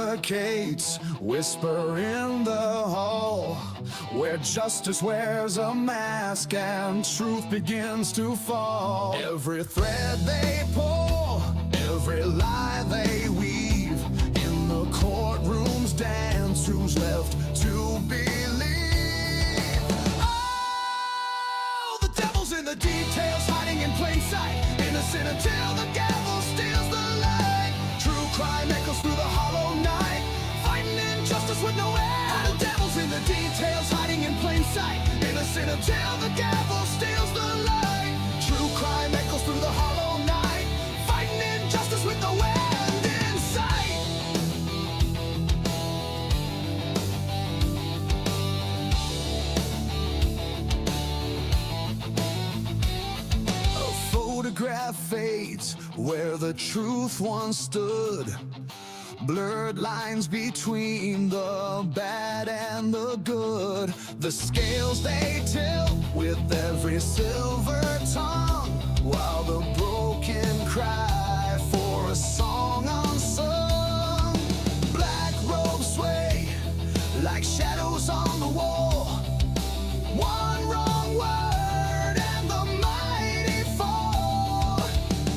suffocates, whisper in the hall, where justice wears a mask and truth begins to fall. Every thread they pull, every lie they weave, in the courtroom's dance, who's left to believe? Oh, the devil's in the details, hiding in plain sight, innocent until the gavel steals the light. True crime echoes through the hollow night, fighting injustice with no end. The devil's in the details, hiding in plain sight, innocent until the gavel steals the light. True crime echoes through the hollow night, fighting injustice with no end in sight. A photograph fades where the truth once stood. Blurred lines between the bad and the good. The scales they tilt with every silver tongue, while the broken cry for a song unsung. Black robes sway like shadows on the wall. One wrong word and the mighty fall.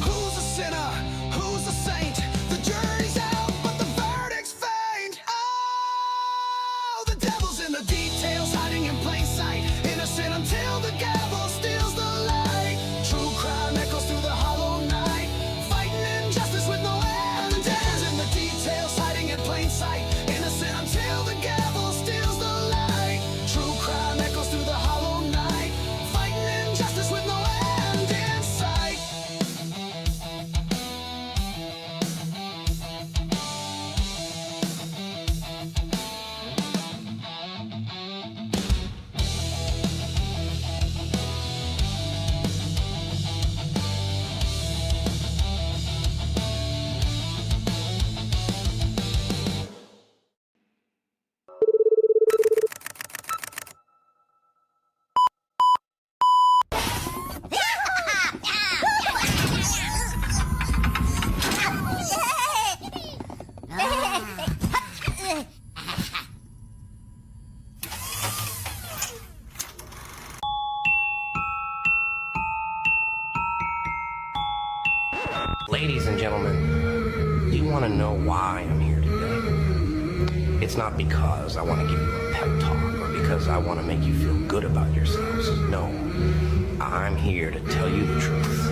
Who's a sinner? Who's a saint? The jury's out, but the verdict's faint. Oh, the devil's in the details, hiding in plain sight, innocent until the gavel steals the light. True crime echoes through the hollow night, fighting injustice with no end. The devil's in the details, hiding in plain sight, innocent until the gavel steals the light. True crime echoes through the hollow night, fighting injustice with no end in sight. Ladies and gentlemen, do you want to know why I'm here today? It's not because I want to give you a pep talk or because I want to make you feel good about yourselves. No, I'm here to tell you the truth.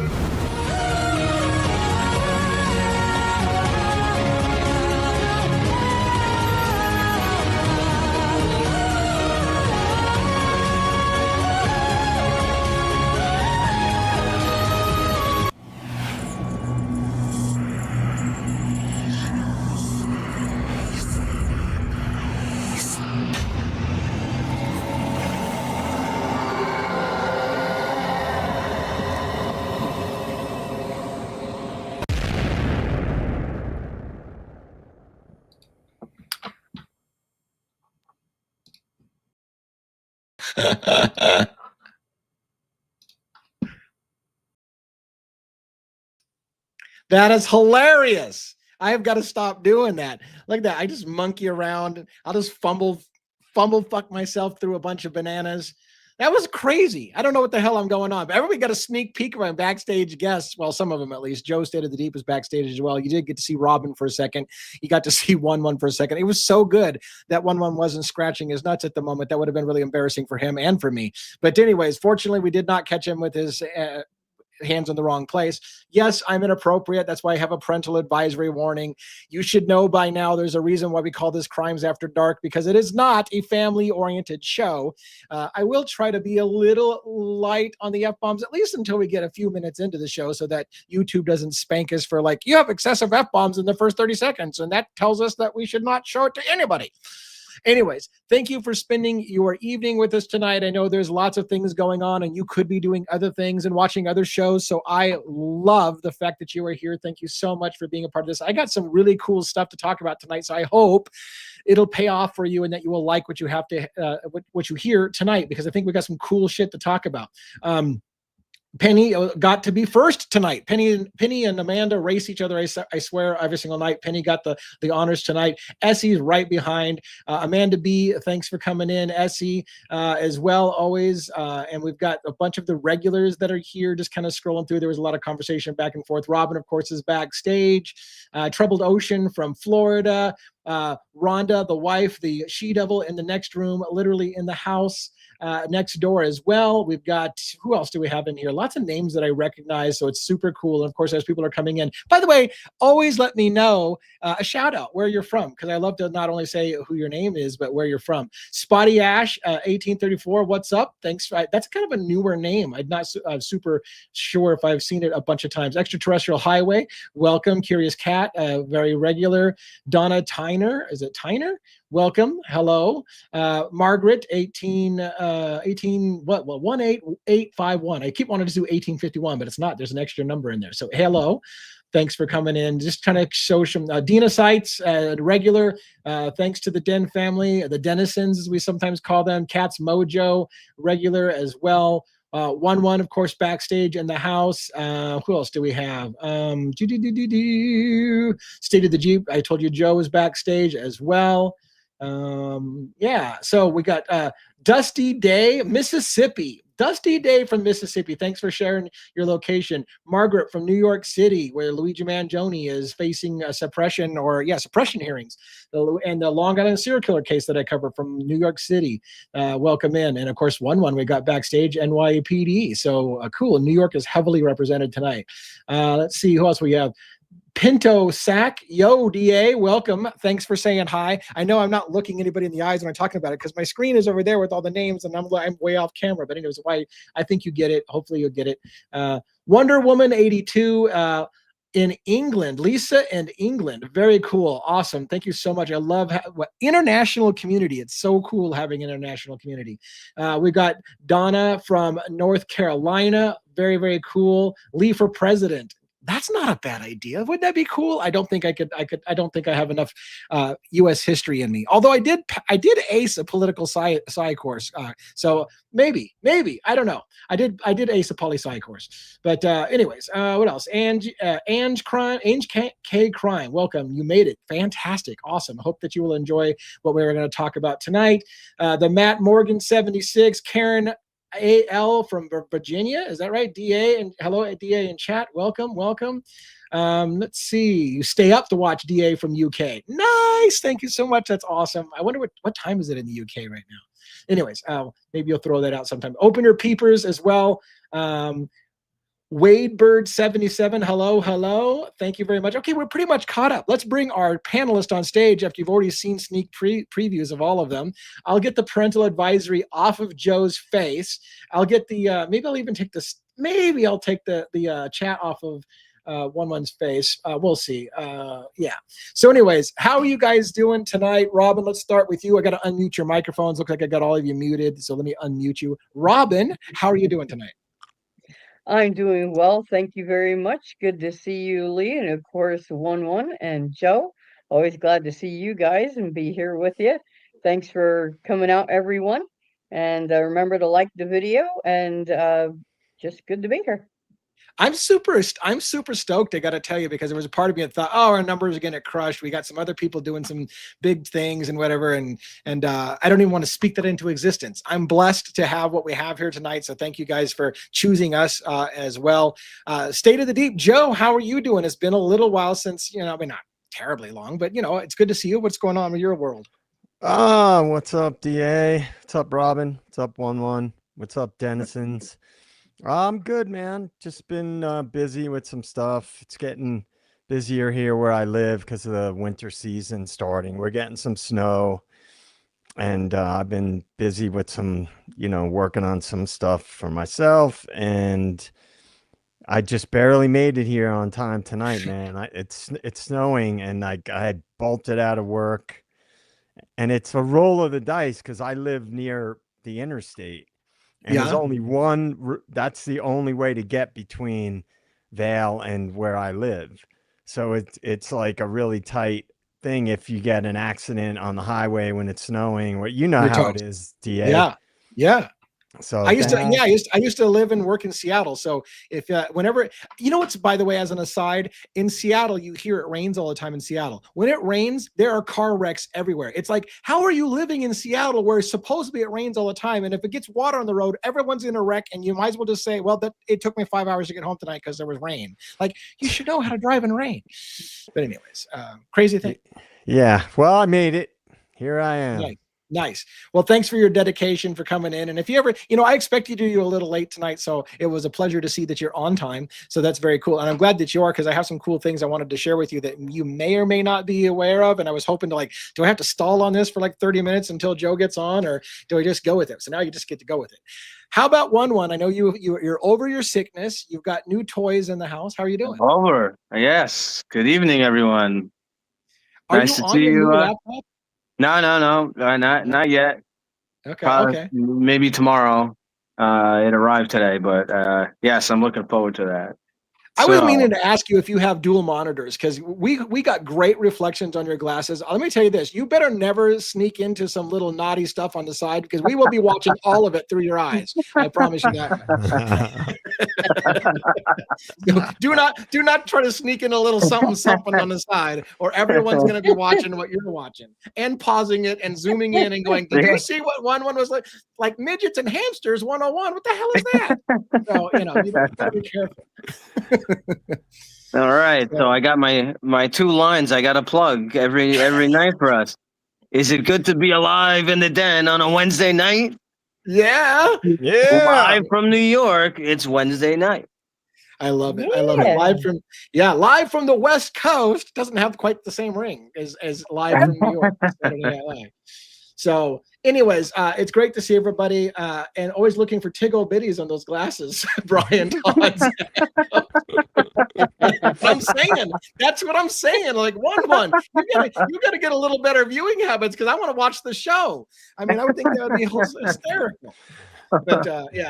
That is hilarious. I have got to stop doing that. Like that. I just monkey around. I'll just fumble fuck myself through a bunch of bananas. That was crazy. I don't know what the hell I'm going on. But everybody got a sneak peek of my backstage guests. Well, some of them at least. Joe State of the Deep was backstage as well. You did get to see Robin for a second. You got to see 1-1 for a second. It was so good that 1-1 wasn't scratching his nuts at the moment. That would have been really embarrassing for him and for me. But anyways, fortunately, we did not catch him with his hands in the wrong place. Yes, I'm inappropriate. That's why I have a parental advisory warning. You should know by now there's a reason why we call this Crimes After Dark, because it is not a family-oriented show. I will try to be a little light on the F-bombs, at least until we get a few minutes into the show, so that YouTube doesn't spank us for like, you have excessive F-bombs in the first 30 seconds, and that tells us that we should not show it to anybody. Anyways, thank you for spending your evening with us tonight. I know there's lots of things going on and you could be doing other things and watching other shows. So I love the fact that you are here. Thank you so much for being a part of this. I got some really cool stuff to talk about tonight. So I hope it'll pay off for you and that you will like what you have to, what you hear tonight, because I think we got some cool shit to talk about. Penny got to be first tonight. Penny and Amanda race each other. I swear every single night. Penny got the honors tonight. Essie's right behind. Amanda B, thanks for coming in. Essie as well, always. And we've got a bunch of the regulars that are here, just kind of scrolling through. There was a lot of conversation back and forth. Robin, of course, is backstage. Troubled Ocean from Florida. Rhonda, the wife, the she-devil in the next room, literally in the house next door as well. We've got, who else do we have in here? Lots of names that I recognize, so it's super cool. And of course, as people are coming in, by the way, always let me know a shout out where you're from, because I love to not only say who your name is, but where you're from. Spotty Ash, 1834, what's up? Thanks. That's kind of a newer name. I'm not super sure if I've seen it a bunch of times. Extraterrestrial Highway, welcome. Curious Cat, very regular. Donna Tyner, is it Tyner? Welcome. Hello. Margaret, 18851. I keep wanting to do 1851, but it's not. There's an extra number in there. So hello. Thanks for coming in. Just trying to show some Dina sites, regular. Thanks to the Den family, the Denizens, as we sometimes call them. Cats Mojo, regular as well. 1-1, of course, backstage in the house. Who else do we have? State of the Jeep. I told you Joe is backstage as well. Yeah, so we got Dusty Day, Mississippi. Dusty Day from Mississippi. Thanks for sharing your location. Margaret from New York City, where Luigi Manjoni is facing suppression hearings. And the Long Island serial killer case that I covered from New York City. Welcome in. And of course, 1-1, we got backstage NYPD. So cool. New York is heavily represented tonight. Let's see who else we have. Pinto Sack, yo, DA, welcome. Thanks for saying hi. I know I'm not looking anybody in the eyes when I'm talking about it because my screen is over there with all the names and I'm way off camera. But anyways, why I think you get it. Hopefully you'll get it. Wonder Woman 82 in England. Lisa in England. Very cool. Awesome. Thank you so much. I love international community. It's so cool having an international community. We got Donna from North Carolina. Very, very cool. Lee for president. That's not a bad idea. Wouldn't that be cool? I don't think I don't think I have enough U.S. history in me. Although I did ace a political sci course. So maybe I don't know. I did ace a poli sci course. But anyways, what else? Ange K Crime. Welcome. You made it. Fantastic. Awesome. I hope that you will enjoy what we're going to talk about tonight. The Matt Morgan 76, Karen AL from Virginia, is that right? DA, and hello DA in chat. Welcome. Let's see. You stay up to watch DA from UK. Nice. Thank you so much. That's awesome. I wonder what time is it in the UK right now? Anyways, maybe you'll throw that out sometime. Open your peepers as well. Wade Bird 77, hello. Thank you very much. Okay, we're pretty much caught up. Let's bring our panelist on stage after you've already seen sneak previews of all of them. I'll get the parental advisory off of Joe's face. I'll get the, maybe I'll take the chat off of 1-1's face. We'll see. Yeah. So anyways, how are you guys doing tonight? Robin, let's start with you. I got to unmute your microphones. Looks like I got all of you muted. So let me unmute you. Robin, how are you doing tonight? I'm doing well. Thank you very much. Good to see you, Lee. And of course, 1-1 and Joe. Always glad to see you guys and be here with you. Thanks for coming out, everyone. And remember to like the video and just good to be here. I'm super stoked, I got to tell you, because there was a part of me that thought, oh, our numbers are going to crush. We got some other people doing some big things and whatever. And I don't even want to speak that into existence. I'm blessed to have what we have here tonight. So thank you guys for choosing us as well. State of the Deep, Joe, how are you doing? It's been a little while since, I mean, not terribly long, but it's good to see you. What's going on with your world? What's up, DA? What's up, Robin? What's up, 1-1? What's up, Denizens? I'm good, man. Just been busy with some stuff. It's getting busier here where I live because of the winter season starting. We're getting some snow, and I've been busy with some, working on some stuff for myself, and I just barely made it here on time tonight, man. It's snowing, and I had bolted out of work, and it's a roll of the dice because I live near the interstate. And there's only one, that's the only way to get between Vail and where I live. So it's like a really tight thing if you get an accident on the highway when it's snowing, how it is, DA. Yeah. So I used to live and work in Seattle. So if whenever, you know what's, by the way, as an aside, in Seattle, you hear it rains all the time in Seattle. When it rains, there are car wrecks everywhere. It's like, how are you living in Seattle where supposedly it rains all the time? And if it gets water on the road, everyone's in a wreck, and you might as well just say, well, it took me 5 hours to get home tonight because there was rain. Like, you should know how to drive in rain. But anyways, crazy thing. Yeah. Well, I made it. Here I am. Nice. Well, thanks for your dedication, for coming in. And if you ever, I expected you a little late tonight, so it was a pleasure to see that you're on time. So that's very cool. And I'm glad that you are, because I have some cool things I wanted to share with you that you may or may not be aware of. And I was hoping to do I have to stall on this for 30 minutes until Joe gets on, or do I just go with it? So now you just get to go with it. How about one? I know you're over your sickness. You've got new toys in the house. How are you doing? Over. Yes. Good evening, everyone. Nice to see you. Laptop? No, not yet. Okay. Maybe tomorrow. It arrived today, but yes, I'm looking forward to that. I was meaning to ask you if you have dual monitors, because we got great reflections on your glasses. Let me tell you this: you better never sneak into some little naughty stuff on the side, because we will be watching all of it through your eyes. I promise you that. do not try to sneak in a little something on the side, or everyone's going to be watching what you're watching and pausing it and zooming in and going, "Did you see what one was like midgets and hamsters 101? What the hell is that?" So you better be careful. All right, so I got my 2 lines I got to plug every night for us. Is it good to be alive in the den on a Wednesday night? Yeah. Live from New York, it's Wednesday night. I love it. I love it. Live from the West Coast doesn't have quite the same ring as live from New York. So anyways, it's great to see everybody, and always looking for tiggle bitties on those glasses, Brian Todd. I'm saying, that's what I'm saying. Like one, you gotta get a little better viewing habits, because I want to watch the show. I mean, I would think that would be hysterical. But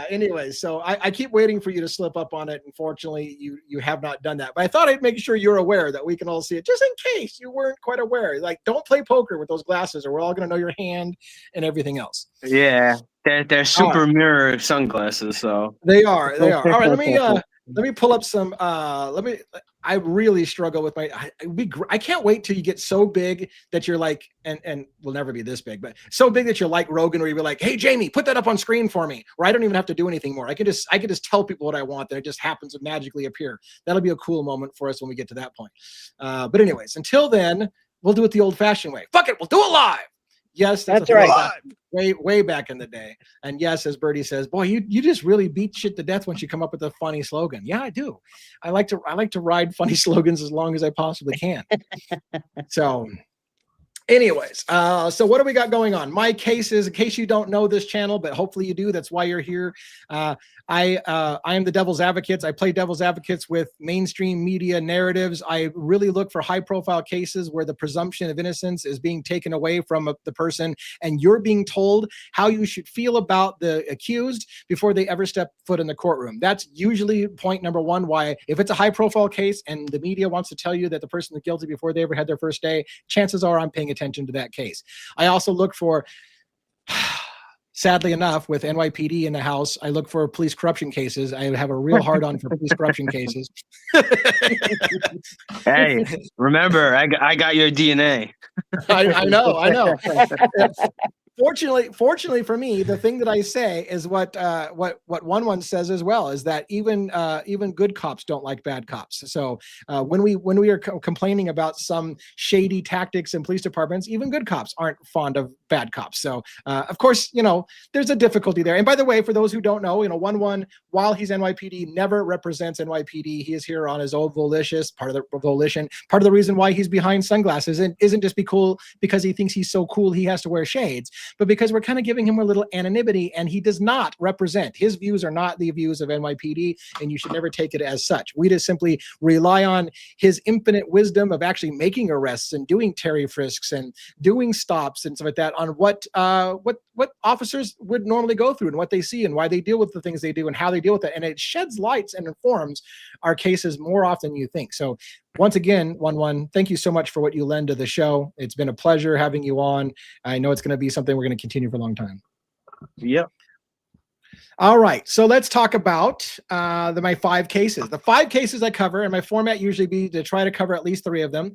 anyway, so I keep waiting for you to slip up on it. Unfortunately, you have not done that. But I thought I'd make sure you're aware that we can all see it, just in case you weren't quite aware. Like, don't play poker with those glasses, or we're all going to know your hand and everything else. Yeah, they're super mirror sunglasses. So they are. All right, let me pull up some. I really struggle with I can't wait till you get so big that you're like, and we'll never be this big, but so big that you're like Rogan, where you're like, "Hey, Jamie, put that up on screen for me," or I don't even have to do anything more. I can just tell people what I want, and it just happens to magically appear. That'll be a cool moment for us when we get to that point. But anyways, until then, we'll do it the old-fashioned way. Fuck it, we'll do it live. Yes, that's right. Way back in the day. And yes, as Birdie says, boy, you just really beat shit to death once you come up with a funny slogan. Yeah, I do. I like to ride funny slogans as long as I possibly can. So anyways, so what do we got going on? My cases, in case you don't know this channel, but hopefully you do, that's why you're here. I am the devil's advocates. I play devil's advocates with mainstream media narratives. I really look for high profile cases where the presumption of innocence is being taken away from the person, and you're being told how you should feel about the accused before they ever step foot in the courtroom. That's usually point number one, why if it's a high profile case and the media wants to tell you that the person is guilty before they ever had their first day, chances are I'm paying attention to that case. I also look for sadly enough, with NYPD in the house, I look for police corruption cases. I have a real hard on for police corruption cases. Hey, remember, I got your DNA. I know. Fortunately for me, the thing that I say is what one says as well, is that even good cops don't like bad cops. So when we are complaining about some shady tactics in police departments, even good cops aren't fond of bad cops. So of course, there's a difficulty there. And by the way, for those who don't know, one, while he's NYPD, never represents NYPD. He is here on his own volition. Part of the reason why he's behind sunglasses isn't just because he thinks he's so cool he has to wear shades, but because we're kind of giving him a little anonymity, and he does not represent. His views are not the views of NYPD, and you should never take it as such. We just simply rely on his infinite wisdom of actually making arrests and doing Terry frisks and doing stops and stuff like that, on what officers would normally go through and what they see and why they deal with the things they do and how they deal with it. And it sheds lights and informs our cases more often than you think. So once again, one, thank you so much for what you lend to the show. It's been a pleasure having you on. I know it's going to be something we're going to continue for a long time. Yep. All right, so let's talk about my 5 cases. The 5 cases I cover, and my format usually be to try to cover at least 3 of them.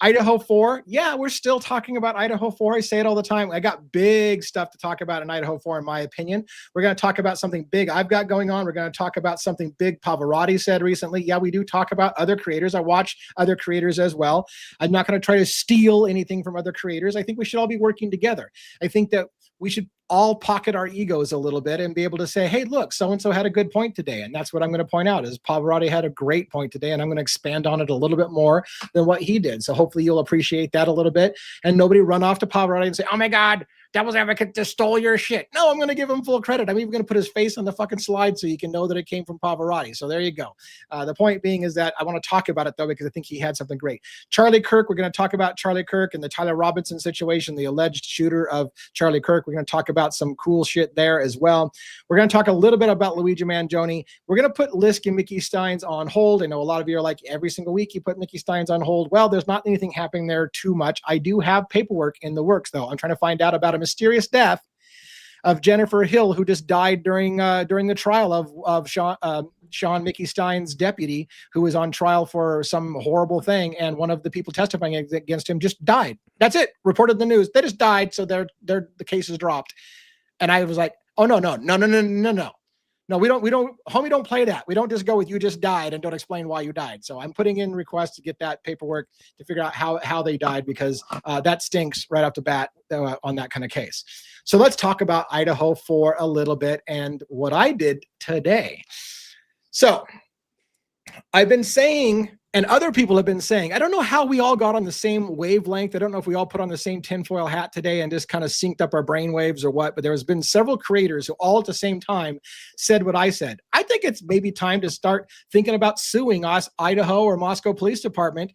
Idaho 4, yeah, we're still talking about Idaho 4. I say it all the time. I got big stuff to talk about in Idaho 4, in my opinion. We're going to talk about something big I've got going on. We're going to talk about something big Pavarotti said recently. Yeah, we do talk about other creators. I watch other creators as well. I'm not going to try to steal anything from other creators. I think we should all be working together. I think that we should all pocket our egos a little bit and be able to say, hey, look, so-and-so had a good point today. And that's what I'm going to point out is Pavarotti had a great point today, and I'm going to expand on it a little bit more than what he did. So hopefully you'll appreciate that a little bit, and nobody run off to Pavarotti and say, oh my God, Devil's Advocate just stole your shit. No, I'm going to give him full credit. I'm even going to put his face on the fucking slide so you can know that it came from Pavarotti. So there you go. The point being is that I want to talk about it, though, because I think he had something great. Charlie Kirk, we're going to talk about Charlie Kirk and the Tyler Robinson situation, the alleged shooter of Charlie Kirk. We're going to talk about some cool shit there as well. We're going to talk a little bit about Luigi Manjoni. We're going to put Lisk and Mickey Steins on hold. I know a lot of you are like, every single week you put Mickey Steins on hold. Well, there's not anything happening there too much. I do have paperwork in the works, though. I'm trying to find out about a mysterious death of Jennifer Hill, who just died during the trial of Sean Mickey Stein's deputy, who was on trial for some horrible thing, and one of the people testifying against him just died. That's it. Reported in the news. They just died, so the case is dropped. And I was like, oh no, we don't, homie, don't play that. We don't just go with you just died and don't explain why you died. So I'm putting in requests to get that paperwork to figure out how they died, because that stinks right off the bat on that kind of case. So let's talk about Idaho for a little bit and what I did today. So I've been saying, and other people have been saying, I don't know how we all got on the same wavelength. I don't know if we all put on the same tinfoil hat today and just kind of synced up our brain waves or what, but there has been several creators who all at the same time said what I said. I think it's maybe time to start thinking about suing us, Idaho or Moscow Police Department,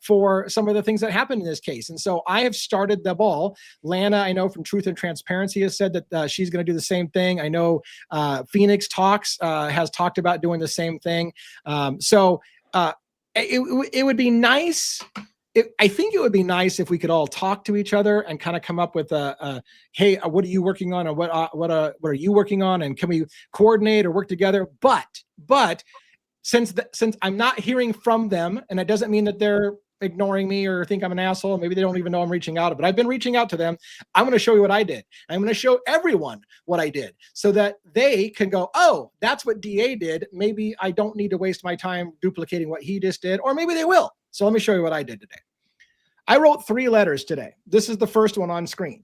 for some of the things that happened in this case. And so I have started the ball. Lana, I know from Truth and Transparency, has said that she's going to do the same thing. I know Phoenix Talks has talked about doing the same thing. It would be nice. I think it would be nice if we could all talk to each other and kind of come up with hey, what are you working on, or what are you working on, and can we coordinate or work together? But since I'm not hearing from them, and it doesn't mean that they're ignoring me or think I'm an asshole. Maybe they don't even know I'm reaching out, but I've been reaching out to them. I'm going to show you what I did. I'm going to show everyone what I did so that they can go, oh, that's what DA did. Maybe I don't need to waste my time duplicating what he just did, or maybe they will. So let me show you what I did today. I wrote 3 letters today. This is the first one on screen.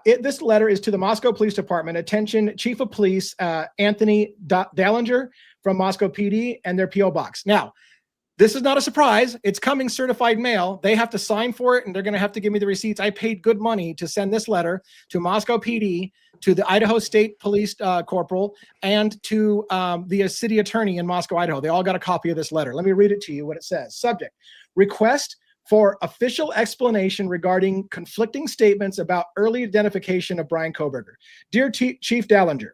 This letter is to the Moscow Police Department. Attention, Chief of Police Anthony Dallinger from Moscow PD and their P.O. Box. Now, this is not a surprise. It's coming certified mail. They have to sign for it, and they're going to have to give me the receipts. I paid good money to send this letter to Moscow PD, to the Idaho State Police Corporal, and to the city attorney in Moscow, Idaho. They all got a copy of this letter. Let me read it to you, what it says. Subject: request for official explanation regarding conflicting statements about early identification of Brian Kohberger. Dear Chief Dallinger,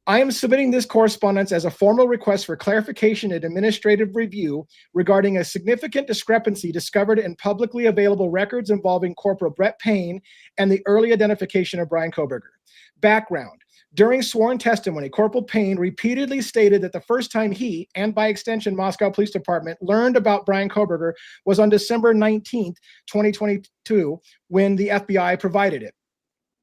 I am submitting this correspondence as a formal request for clarification and administrative review regarding a significant discrepancy discovered in publicly available records involving Corporal Brett Payne and the early identification of Brian Kohberger. Background: during sworn testimony, Corporal Payne repeatedly stated that the first time he, and by extension Moscow Police Department, learned about Brian Kohberger was on December 19th, 2022, when the FBI provided it.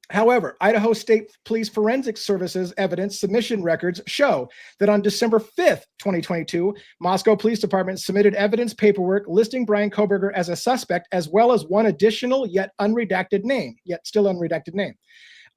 However, Idaho State Police Forensic Services evidence submission records show that on December 5th, 2022, Moscow Police Department submitted evidence paperwork listing Brian Kohberger as a suspect, as well as one additional yet still unredacted name.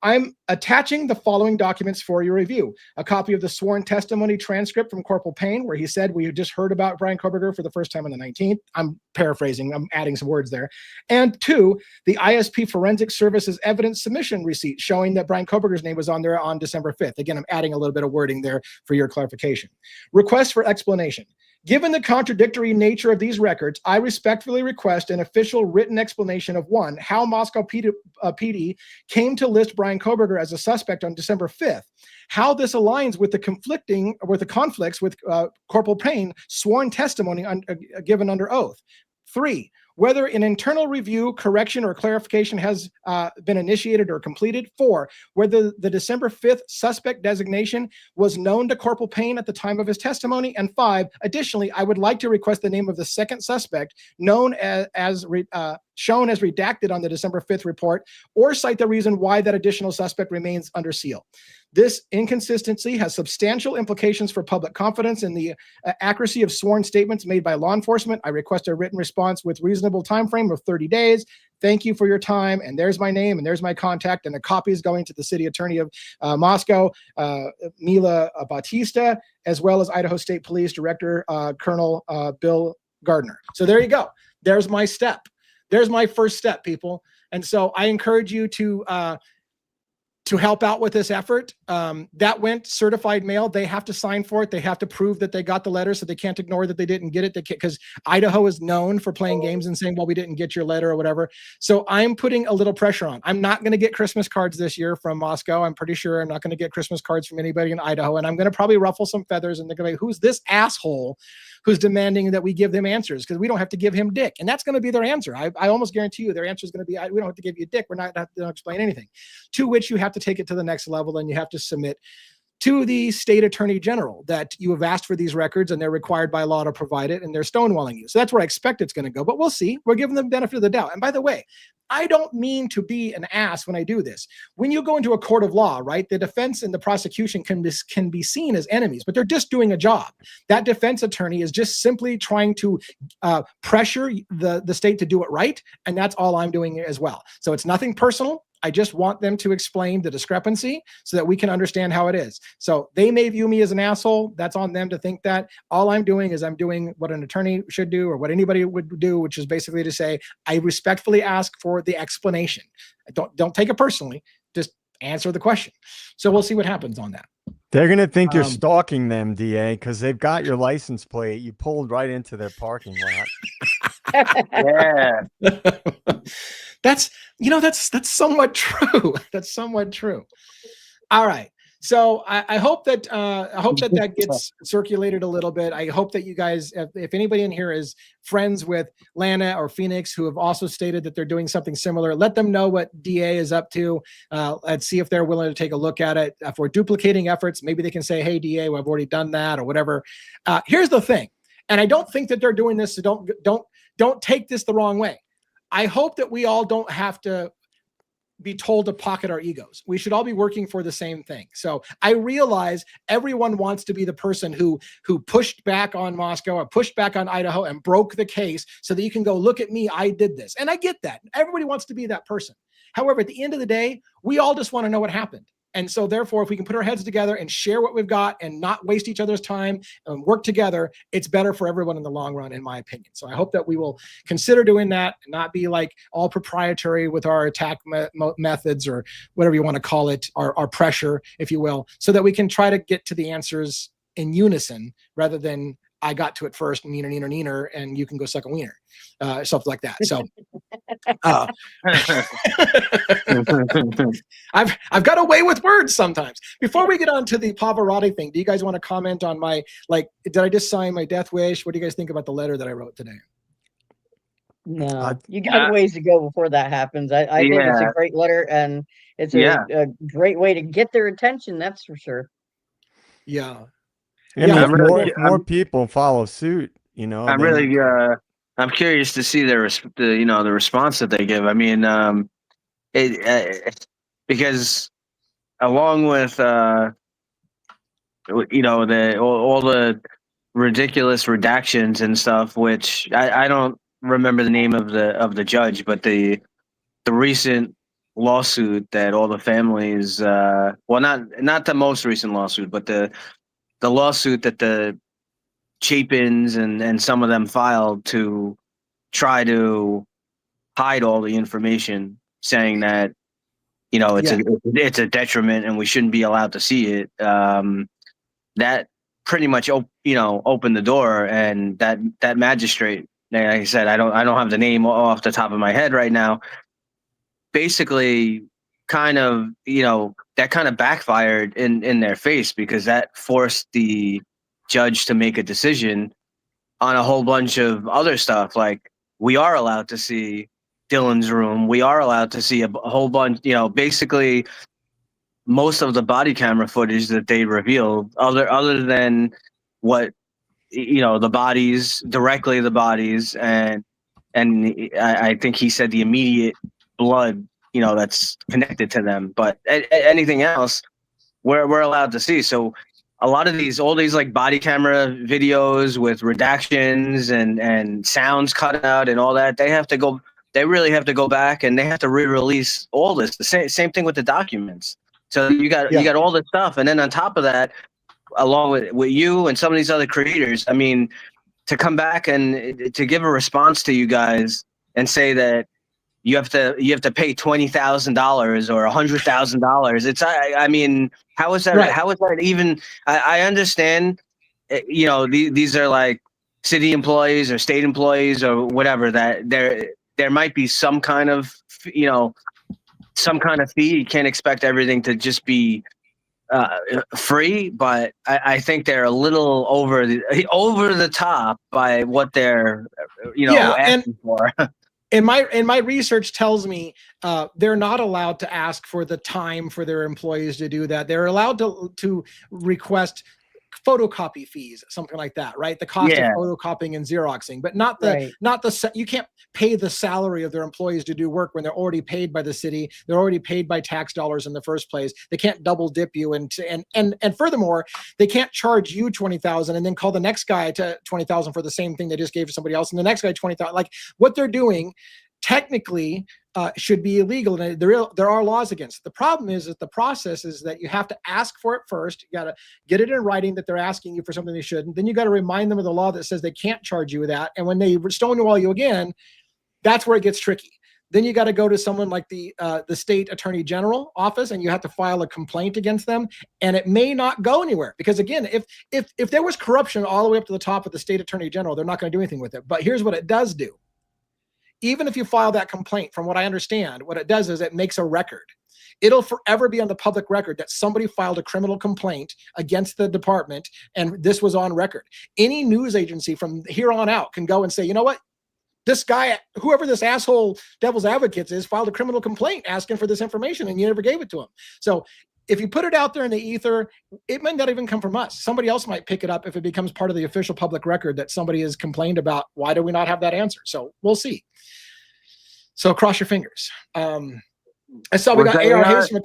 I'm attaching the following documents for your review: a copy of the sworn testimony transcript from Corporal Payne, where he said we had just heard about Brian Kohberger for the first time on the 19th. I'm paraphrasing, I'm adding some words there. And 2, the ISP Forensic Services evidence submission receipt showing that Brian Kohberger's name was on there on December 5th. Again, I'm adding a little bit of wording there for your clarification. Request for explanation. Given the contradictory nature of these records, I respectfully request an official written explanation of 1, how Moscow PD came to list Brian Kohberger as a suspect on December 5th, how this aligns with the conflicts with Corporal Payne sworn testimony given under oath. 3, whether an internal review, correction, or clarification has been initiated or completed. 4, whether the December 5th suspect designation was known to Corporal Payne at the time of his testimony. And 5, additionally, I would like to request the name of the second suspect known shown as redacted on the December 5th report, or cite the reason why that additional suspect remains under seal. This inconsistency has substantial implications for public confidence in the accuracy of sworn statements made by law enforcement. I request a written response with reasonable time frame of 30 days. Thank you for your time. And there's my name and there's my contact. And the copy is going to the city attorney of Moscow, Mila Batista, as well as Idaho State Police Director Colonel Bill Gardner. So there you go. There's my step. There's my first step, people. And so I encourage you to help out with this effort. That went certified mail. They have to sign for it. They have to prove that they got the letter, so they can't ignore that they didn't get it, because Idaho is known for playing games and saying, well, we didn't get your letter or whatever. So I'm putting a little pressure on. I'm not going to get Christmas cards this year from Moscow. I'm pretty sure I'm not going to get Christmas cards from anybody in Idaho. And I'm going to probably ruffle some feathers, and they're going to be, who's this asshole who's demanding that we give them answers, because we don't have to give him dick. And that's going to be their answer. I almost guarantee you their answer is going to be, we don't have to give you dick. We're not going to explain anything. To which you have to take it to the next level, and you have to submit to the state attorney general that you have asked for these records and they're required by law to provide it, and they're stonewalling you. So that's where I expect it's going to go, but we'll see. We're giving them the benefit of the doubt. And by the way, I don't mean to be an ass when I do this. When you go into a court of law, right, the defense and the prosecution can be seen as enemies, but they're just doing a job. That defense attorney is just simply trying to pressure the state to do it right, and that's all I'm doing as well. So it's nothing personal. I just want them to explain the discrepancy so that we can understand how it is. So they may view me as an asshole. That's on them to think that. All I'm doing is I'm doing what an attorney should do, or what anybody would do, which is basically to say, I respectfully ask for the explanation. Don't take it personally. Just answer the question. So we'll see what happens on that. They're going to think you're stalking them, DA, because they've got your license plate. You pulled right into their parking lot. Yeah. That's somewhat true. That's somewhat true. All right. So I hope that that gets circulated a little bit. I hope that you guys, if anybody in here is friends with Lana or Phoenix who have also stated that they're doing something similar, let them know what DA is up to. Let's see if they're willing to take a look at it. If we're duplicating efforts, maybe they can say, hey, DA, well, I've already done that or whatever. Here's the thing. And I don't think that they're doing this, so don't take this the wrong way. I hope that we all don't have to be told to pocket our egos. We should all be working for the same thing. So I realize everyone wants to be the person who pushed back on Moscow or pushed back on Idaho and broke the case so that you can go, look at me, I did this. And I get that. Everybody wants to be that person. However, at the end of the day, we all just want to know what happened. And so therefore, if we can put our heads together and share what we've got and not waste each other's time and work together, it's better for everyone in the long run, in my opinion. So I hope that we will consider doing that and not be like all proprietary with our attack methods, or whatever you want to call it, our pressure, if you will, so that we can try to get to the answers in unison rather than I got to it first, neener, and you can go suck a wiener, something like that. So I've got a way with words sometimes. Before we get on to the Pavarotti thing, do you guys want to comment on my, did I just sign my death wish? What do you guys think about the letter that I wrote today? No, you got ways to go before that happens. I think it's a great letter, and it's a great way to get their attention. That's for sure. Yeah. And if more people follow suit, I'm really I'm curious to see the response that they give. I mean, because along with all the ridiculous redactions and stuff, which I don't remember the name of the judge, but the recent lawsuit that all the families, not the most recent lawsuit, but the lawsuit that the Chapins and some of them filed to try to hide all the information, saying that it's a detriment and we shouldn't be allowed to see it. That pretty much opened the door, and that magistrate, like I said, I don't have the name off the top of my head right now, basically kind of that kind of backfired in their face, because that forced the judge to make a decision on a whole bunch of other stuff, like we are allowed to see Dylan's room. We are allowed to see a whole bunch, basically most of the body camera footage that they revealed, other than what, the bodies, directly the bodies, and I think he said the immediate blood, that's connected to them. But anything else, we're allowed to see. So a lot of all these like body camera videos with redactions and sounds cut out and all that, they really have to go back and they have to re-release all this. The same thing with the documents. So you got all this stuff, and then on top of that, along with you and some of these other creators, I mean, to come back and to give a response to you guys and say that you have to pay $20,000 or $100,000. It's I mean, how is that? Right. How is that even? I understand, these are like city employees or state employees or whatever, that there might be some kind of fee. You can't expect everything to just be free, but I think they're a little over the top by what they're asking for. And my research tells me they're not allowed to ask for the time for their employees to do that. They're allowed to request photocopy fees, something like that, right? The cost of photocopying and Xeroxing, but not you can't pay the salary of their employees to do work when they're already paid by the city. They're already paid by tax dollars in the first place. They can't double dip you, and furthermore, they can't charge you $20,000 and then call the next guy to $20,000 for the same thing they just gave to somebody else, and the next guy $20,000. Like, what they're doing technically should be illegal, and there are laws against it. The problem is that the process is that you have to ask for it first. You got to get it in writing that they're asking you for something they shouldn't. Then you got to remind them of the law that says they can't charge you with that. And when they stonewall you again, that's where it gets tricky. Then you got to go to someone like the state attorney general office, and you have to file a complaint against them. And it may not go anywhere because, again, if there was corruption all the way up to the top of the state attorney general, they're not going to do anything with it. But here's what it does do. Even if you file that complaint, from what I understand, what it does is it makes a record. It'll forever be on the public record that somebody filed a criminal complaint against the department, and this was on record. Any news agency from here on out can go and say, you know what? This guy, whoever this asshole devil's advocate is, filed a criminal complaint asking for this information, and you never gave it to him. So if you put it out there in the ether, it might not even come from us. Somebody else might pick it up if it becomes part of the official public record that somebody has complained about. Why do we not have that answer? So we'll see. So cross your fingers. I saw we got AR Hayes from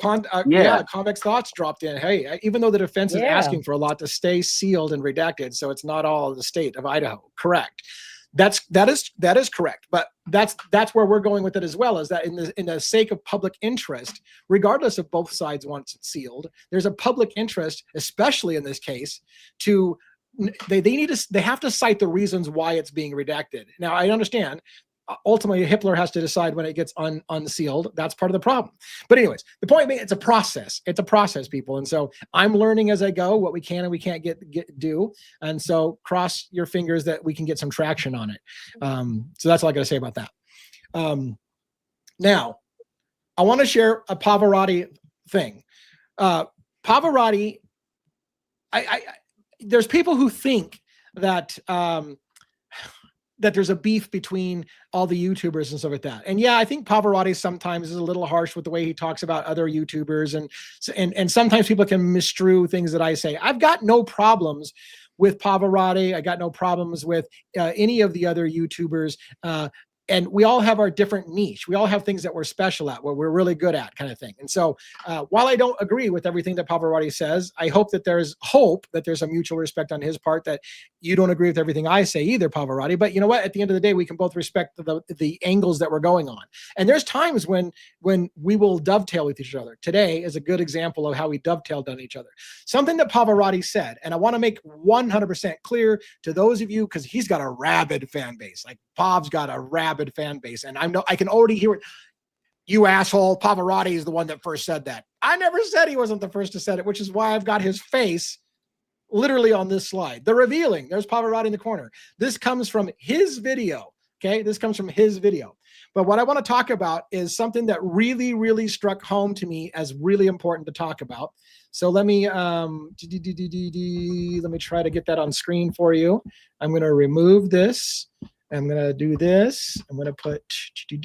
Convex Thoughts dropped in. Hey, even though the defense is asking for a lot to stay sealed and redacted, so it's not all the state of Idaho. Correct. That is correct. But that's where we're going with it as well, is that in the sake of public interest, regardless of both sides wants it sealed, there's a public interest, especially in this case, to they have to cite the reasons why it's being redacted. Now, I understand. Ultimately, Hitler has to decide when it gets unsealed. That's part of the problem. But anyways, the point being, it's a process. It's a process, people. And so I'm learning as I go what we can and we can't do. And so cross your fingers that we can get some traction on it. So that's all I got to say about that. Now, I want to share a Pavarotti thing. Pavarotti, there's people who think that that there's a beef between all the YouTubers and stuff like that. And yeah, I think Pavarotti sometimes is a little harsh with the way he talks about other YouTubers. And sometimes people can misconstrue things that I say. I've got no problems with Pavarotti. I got no problems with any of the other YouTubers. And we all have our different niche. We all have things that we're special at, what we're really good at, kind of thing. And so while I don't agree with everything that Pavarotti says, I hope that there's a mutual respect on his part, that you don't agree with everything I say either, Pavarotti. But you know what? At the end of the day, we can both respect the angles that we're going on. And there's times when we will dovetail with each other. Today is a good example of how we dovetailed on each other. Something that Pavarotti said, and I want to make 100% clear to those of you, because he's got a rabid fan base. Like Pav's got a rabid fan base, and I can already hear it. You asshole, Pavarotti is the one that first said that. I never said he wasn't the first to say it, which is why I've got his face literally on this slide. The revealing, there's Pavarotti in the corner. This comes from his video, okay? This comes from his video. But what I want to talk about is something that really, really struck home to me as really important to talk about. So let me try to get that on screen for you. I'm going to remove this. I'm going to do this. I'm going to put, I'm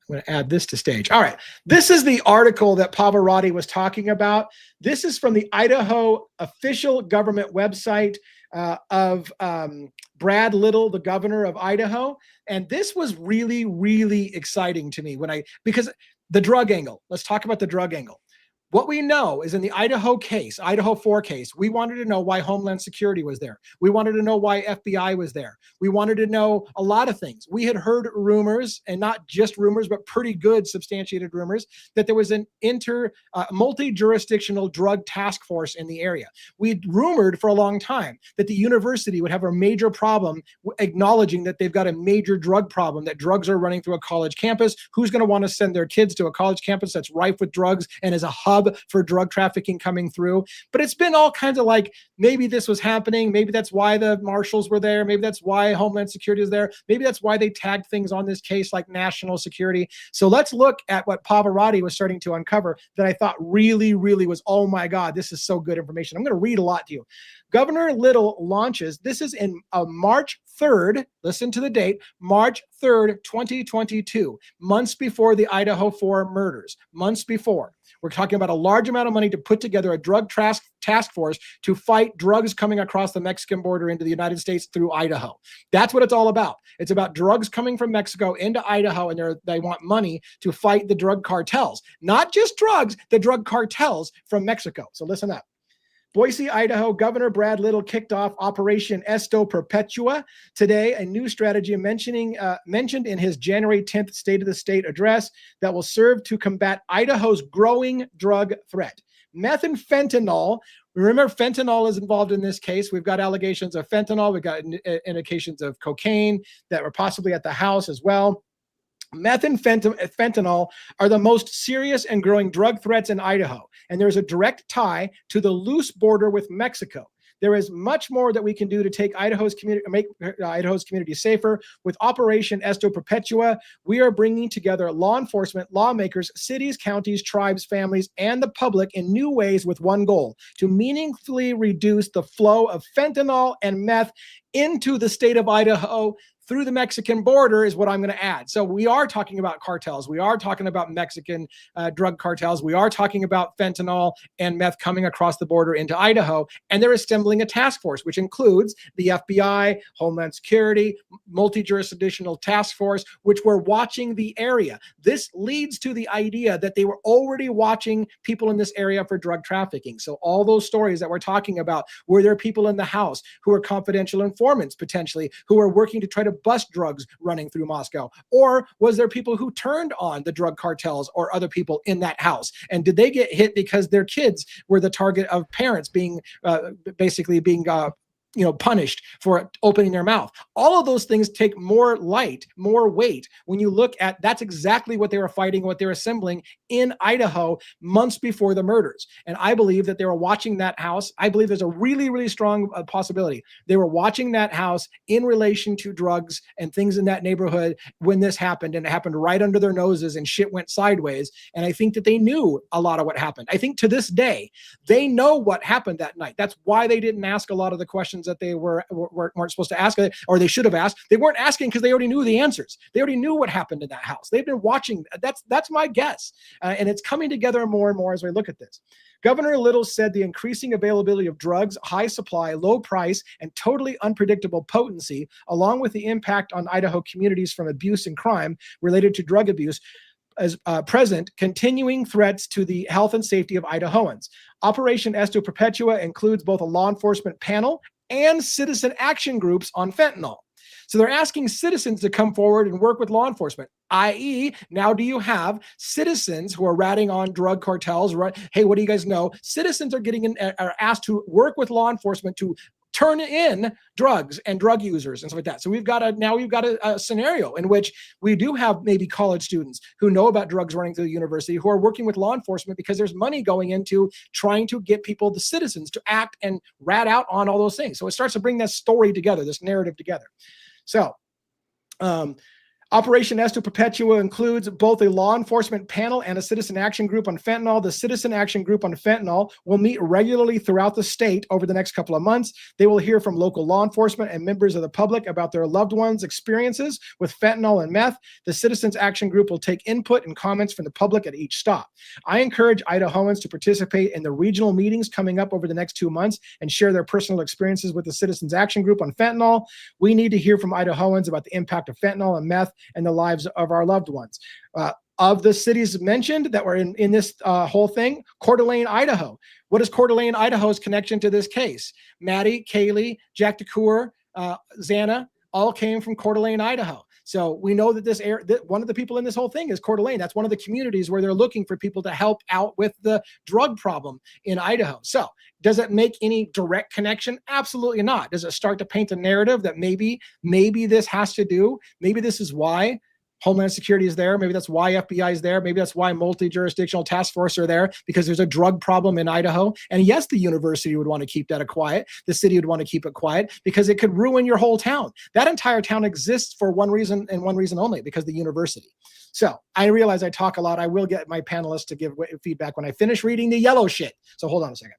going to add this to stage. All right. This is the article that Pavarotti was talking about. This is from the Idaho official government website of Brad Little, the governor of Idaho. And this was really, really exciting to me because the drug angle, let's talk about the drug angle. What we know is in the Idaho case, Idaho 4 case, we wanted to know why Homeland Security was there. We wanted to know why FBI was there. We wanted to know a lot of things. We had heard rumors, and not just rumors, but pretty good substantiated rumors, that there was an multi-jurisdictional drug task force in the area. We'd rumored for a long time that the university would have a major problem acknowledging that they've got a major drug problem, that drugs are running through a college campus. Who's going to want to send their kids to a college campus that's rife with drugs and is a hub for drug trafficking coming through? But it's been all kinds of like, maybe this was happening. Maybe that's why the marshals were there. Maybe that's why Homeland Security is there. Maybe that's why they tagged things on this case like national security. So let's look at what Pavarotti was starting to uncover that I thought really, really was, oh my God, this is so good information. I'm going to read a lot to you. Governor Little launches, this is in March 3rd, listen to the date, March 3rd, 2022, months before the Idaho 4 murders, months before. We're talking about a large amount of money to put together a drug task force to fight drugs coming across the Mexican border into the United States through Idaho. That's what it's all about. It's about drugs coming from Mexico into Idaho, and they want money to fight the drug cartels. Not just drugs, the drug cartels from Mexico. So listen up. Boise, Idaho, Governor Brad Little kicked off Operation Esto Perpetua today, a new strategy mentioned in his January 10th State of the State address that will serve to combat Idaho's growing drug threat. Meth and fentanyl. Remember, fentanyl is involved in this case. We've got allegations of fentanyl. We've got indications of cocaine that were possibly at the house as well. Meth and fentanyl are the most serious and growing drug threats in Idaho, and there's a direct tie to the loose border with Mexico. There is much more that we can do to take Idaho's community, make Idaho's community safer. With Operation Esto Perpetua, we are bringing together law enforcement, lawmakers, cities, counties, tribes, families, and the public in new ways with one goal: to meaningfully reduce the flow of fentanyl and meth into the state of Idaho through the Mexican border, is what I'm going to add. So we are talking about cartels. We are talking about Mexican drug cartels. We are talking about fentanyl and meth coming across the border into Idaho. And they're assembling a task force, which includes the FBI, Homeland Security, multi-jurisdictional task force, which were watching the area. This leads to the idea that they were already watching people in this area for drug trafficking. So all those stories that we're talking about, were there people in the house who are confidential informants, potentially, who are working to try to bust drugs running through Moscow? Or was there people who turned on the drug cartels or other people in that house? And did they get hit because their kids were the target of parents being punished for opening their mouth? All of those things take more weight when you look at, that's exactly what they were fighting, what they're assembling in Idaho months before the murders. And I believe that they were watching that house. I believe there's a really, really strong possibility they were watching that house in relation to drugs and things in that neighborhood when this happened, and it happened right under their noses and shit went sideways. And I think that they knew a lot of what happened. I think to this day, they know what happened that night. That's why they didn't ask a lot of the questions that they weren't supposed to ask, or they should have asked. They weren't asking because they already knew the answers. They already knew what happened in that house. They've been watching. That's my guess. And it's coming together more and more as we look at this. Governor Little said the increasing availability of drugs, high supply, low price, and totally unpredictable potency, along with the impact on Idaho communities from abuse and crime related to drug abuse, as present continuing threats to the health and safety of Idahoans. Operation Esto Perpetua includes both a law enforcement panel and citizen action groups on fentanyl. So they're asking citizens to come forward and work with law enforcement, i.e., now do you have citizens who are ratting on drug cartels, right? Hey, what do you guys know? Citizens are asked to work with law enforcement to turn in drugs and drug users and stuff like that. So we've got a scenario in which we do have maybe college students who know about drugs running through the university who are working with law enforcement because there's money going into trying to get people, the citizens, to act and rat out on all those things. So it starts to bring this story together, this narrative together. So Operation Esto Perpetua includes both a law enforcement panel and a citizen action group on fentanyl. The citizen action group on fentanyl will meet regularly throughout the state over the next couple of months. They will hear from local law enforcement and members of the public about their loved ones' experiences with fentanyl and meth. The citizens action group will take input and comments from the public at each stop. I encourage Idahoans to participate in the regional meetings coming up over the next 2 months and share their personal experiences with the citizens action group on fentanyl. We need to hear from Idahoans about the impact of fentanyl and meth and the lives of our loved ones. Of the cities mentioned that were in this whole thing, Coeur d'Alene, Idaho. What is Coeur d'Alene, Idaho's connection to this case? Maddie, Kaylee, Jack DeCoeur, Xana, all came from Coeur d'Alene, Idaho. So we know that one of the people in this whole thing is Coeur d'Alene. That's one of the communities where they're looking for people to help out with the drug problem in Idaho. So does it make any direct connection? Absolutely not. Does it start to paint a narrative that maybe this has to do, maybe this is why Homeland Security is there. Maybe that's why FBI is there. Maybe that's why multi-jurisdictional task force are there, because there's a drug problem in Idaho. And yes, the university would want to keep that quiet. The city would want to keep it quiet because it could ruin your whole town. That entire town exists for one reason and one reason only, because the university. So I realize I talk a lot. I will get my panelists to give feedback when I finish reading the yellow shit. So hold on a second.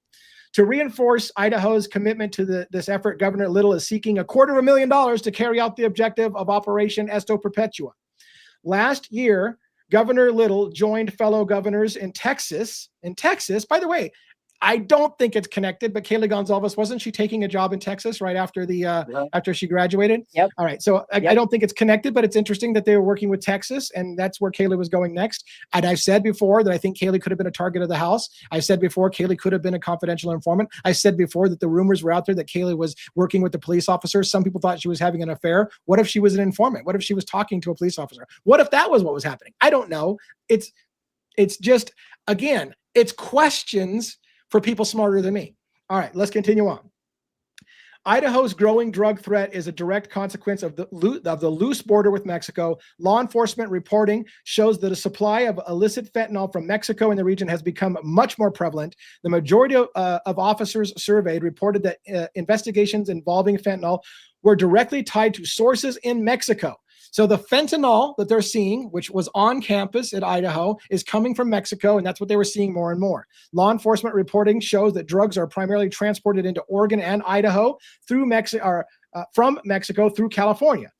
To reinforce Idaho's commitment to this effort, Governor Little is seeking $250,000 to carry out the objective of Operation Esto Perpetua. Last year, Governor Little joined fellow governors in Texas. By the way, I don't think it's connected, but Kaylee Gonzalez, wasn't she taking a job in Texas right after after she graduated? Yep. All right. So I don't think it's connected, but it's interesting that they were working with Texas, and that's where Kaylee was going next. And I've said before that I think Kaylee could have been a target of the House. I said before Kaylee could have been a confidential informant. I said before that the rumors were out there that Kaylee was working with the police officers. Some people thought she was having an affair. What if she was an informant? What if she was talking to a police officer? What if that was what was happening? I don't know. It's just, again, it's questions for people smarter than me. All right, let's continue on. Idaho's growing drug threat is a direct consequence of the loose border with Mexico. Law enforcement reporting shows that a supply of illicit fentanyl from Mexico in the region has become much more prevalent. The majority of officers surveyed reported that investigations involving fentanyl were directly tied to sources in Mexico. So the fentanyl that they're seeing, which was on campus at Idaho, is coming from Mexico, and that's what they were seeing more and more. Law enforcement reporting shows that drugs are primarily transported into Oregon and Idaho through from Mexico through California.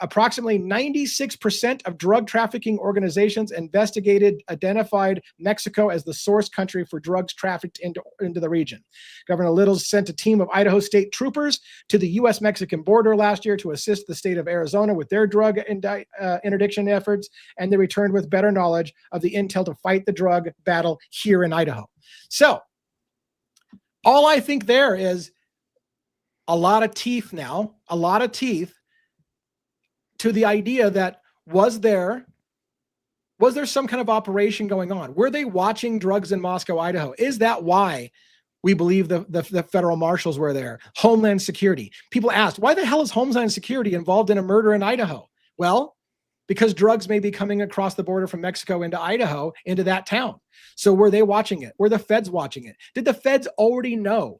Approximately 96% of drug trafficking organizations identified Mexico as the source country for drugs trafficked into the region. Governor Little sent a team of Idaho state troopers to the U.S.-Mexican border last year to assist the state of Arizona with their drug interdiction efforts, and they returned with better knowledge of the intel to fight the drug battle here in Idaho. So all I think there is a lot of teeth now, to the idea that was there some kind of operation going on? Were they watching drugs in Moscow, Idaho? Is that why we believe the federal marshals were there? Homeland Security. People asked, why the hell is Homeland Security involved in a murder in Idaho? Well, because drugs may be coming across the border from Mexico into Idaho, into that town. So were they watching it? Were the feds watching it? Did the feds already know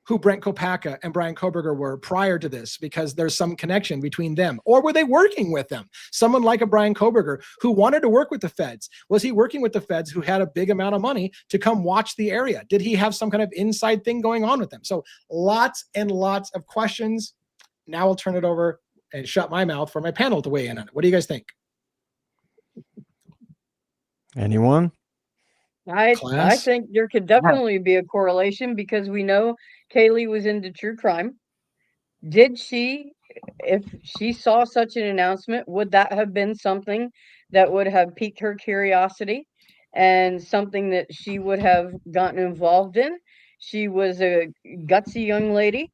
who Brent Kopacka and Brian Koberger were prior to this, because there's some connection between them? Or were they working with them? Someone like a Brian Koberger who wanted to work with the feds. Was he working with the feds who had a big amount of money to come watch the area? Did he have some kind of inside thing going on with them? So lots and lots of questions. Now I'll turn it over and shut my mouth for my panel to weigh in on it. What do you guys think? Anyone? I Class? think there could definitely be a correlation, because we know Kaylee was into true crime. Did she, if she saw such an announcement, would that have been something that would have piqued her curiosity and something that she would have gotten involved in? She was a gutsy young lady.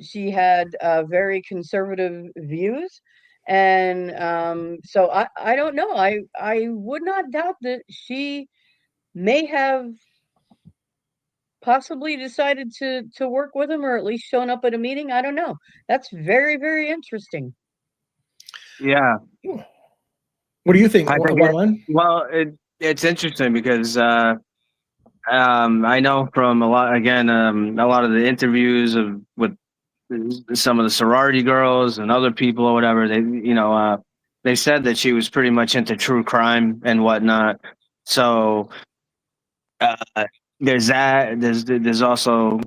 She had very conservative views. And so I don't know. I would not doubt that she may have possibly decided to work with him, or at least shown up at a meeting. I don't know. That's very, very interesting. Yeah. What do you think? I think Well, it's interesting because I know from a lot of the interviews with some of the sorority girls and other people or whatever, they they said that she was pretty much into true crime and whatnot. So uh, there's that. There's also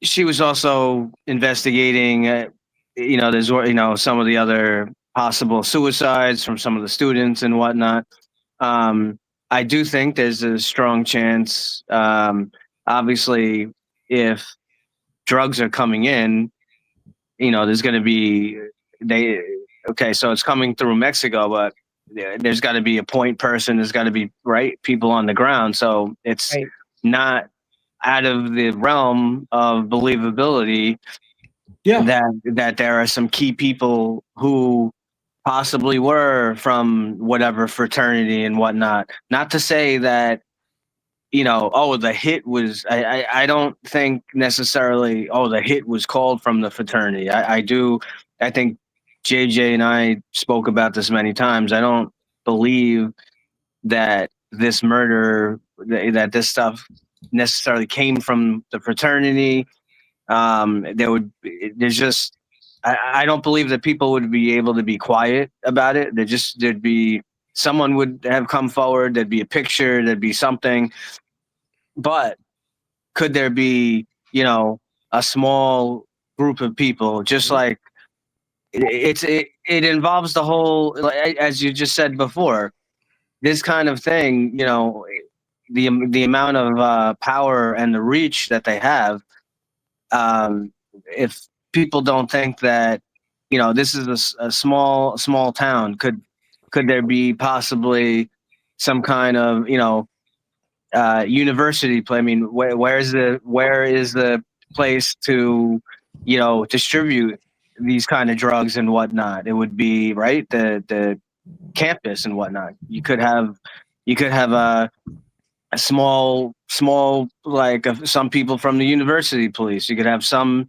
she was also investigating. There's some of the other possible suicides from some of the students and whatnot. Um, I do think there's a strong chance. Obviously, if drugs are coming in, there's going to be they. Okay, so it's coming through Mexico, but there's got to be a point person. There's got to be people on the ground. So it's Right. not out of the realm of believability Yeah. that there are some key people who possibly were from whatever fraternity and whatnot. Not to say that, the hit was, I don't think necessarily, the hit was called from the fraternity. I think JJ and I spoke about this many times. I don't believe that this murder, that this stuff necessarily came from the fraternity. There's just, I don't believe that people would be able to be quiet about it. There'd be, someone would have come forward, there'd be a picture, there'd be something. But could there be, a small group of people, just like it involves the whole, as you just said before, this kind of thing, the amount of power and the reach that they have. If people don't think that, this is a small town, could there be possibly some kind of, university play? I mean, where is the place to, distribute these kind of drugs and whatnot? It would be right, the campus and whatnot. You could have a small like some people from the university police. You could have some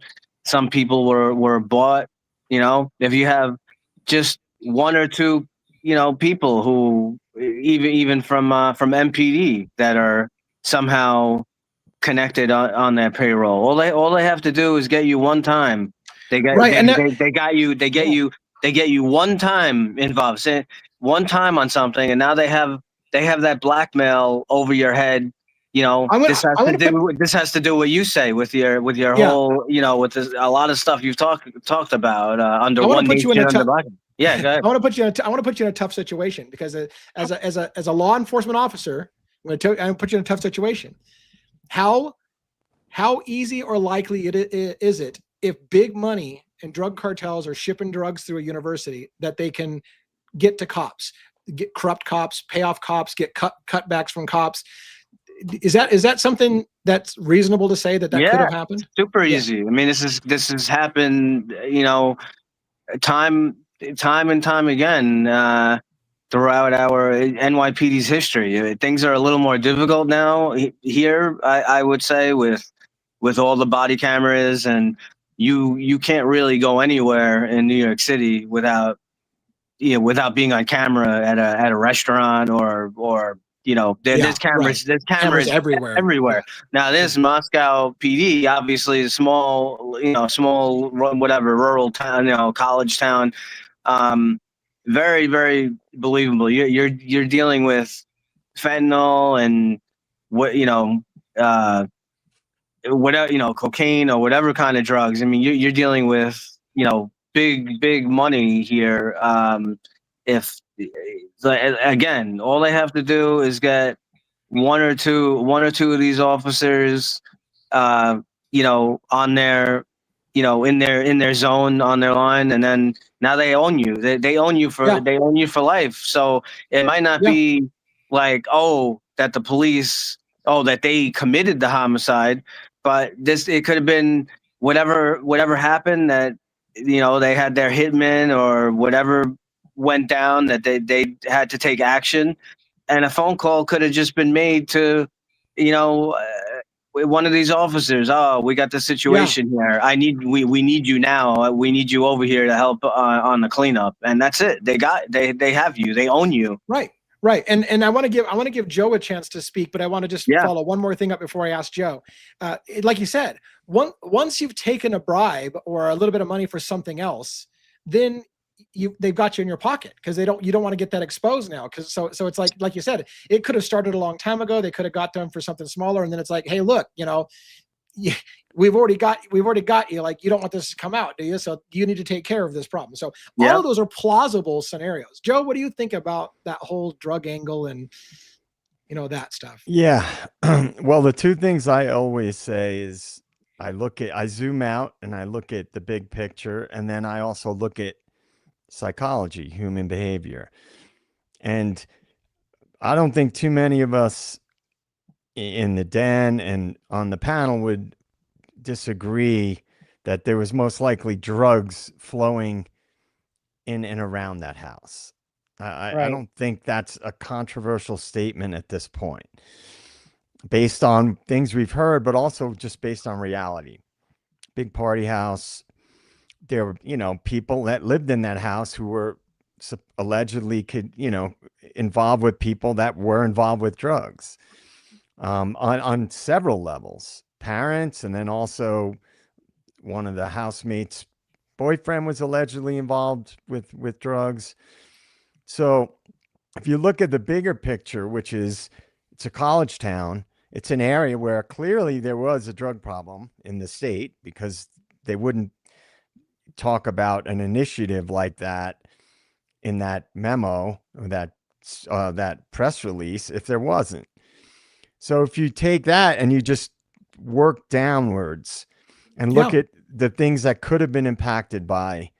people were bought. If you have just one or two, people who even from MPD that are somehow connected on that payroll. All they have to do is get you one time. They got Right, and they got you. They get you one time involved. Say one time on something, and now they have that blackmail over your head. This has to do what you say with your Yeah. whole, with a lot of stuff you've talked about under I wanna one put you in nation a under tough- blackmail. Yeah, go ahead. I want to put you in a tough situation, because as a law enforcement officer, I'm going to put you in a tough situation. How easy or likely is it if big money and drug cartels are shipping drugs through a university that they can get to cops, get corrupt cops, pay off cops, get cutbacks from cops? Is that something that's reasonable to say that could have happened? Super easy. I mean, this has happened, time and time again throughout our NYPD's history. Things are a little more difficult now here, I would say, with all the body cameras, and you can't really go anywhere in New York City without being on camera at a restaurant or there's cameras. Right. There's cameras everywhere. everywhere. Now this Moscow PD obviously is small whatever rural town, college town. Very, very believable. You're dealing with fentanyl and whatever, cocaine or whatever kind of drugs. I mean, you're dealing with big money here. If again, all they have to do is get one or two of these officers, on their, in their zone, on their line, and then now they own you. They own you for life. So it might not be like, that the police, that they committed the homicide, but it could have been whatever happened, that they had their hitman or whatever went down, that they had to take action, and a phone call could have just been made to one of these officers. We got the situation here. We need you now. We need you over here to help on the cleanup, and that's it. They have you. They own you. Right. And I want to give Joe a chance to speak, but I want to just follow one more thing up before I ask Joe. Like you said, once you've taken a bribe or a little bit of money for something else, then they've got you in your pocket because you don't want to get that exposed now. Because so it's like you said, it could have started a long time ago. They could have got them for something smaller, and then it's like, hey, look, we've already got you. Like, you don't want this to come out, do you? So you need to take care of this problem. So all of those are plausible scenarios. Joe, what do you think about that whole drug angle and that stuff? Yeah. Well, the two things I always say is I zoom out and I look at the big picture, and then I also look at psychology, human behavior. And I don't think too many of us in the den and on the panel would disagree that there was most likely drugs flowing in and around that house. I don't think that's a controversial statement at this point, based on things we've heard, but also just based on reality. Big party house. There were, people that lived in that house who were allegedly involved with people that were involved with drugs, on several levels. Parents, and then also one of the housemates' boyfriend was allegedly involved with drugs. So if you look at the bigger picture, which is it's a college town, it's an area where clearly there was a drug problem in the state, because they wouldn't talk about an initiative like that in that memo or that press release if there wasn't. So if you take that and you just work downwards and look at the things that could have been impacted by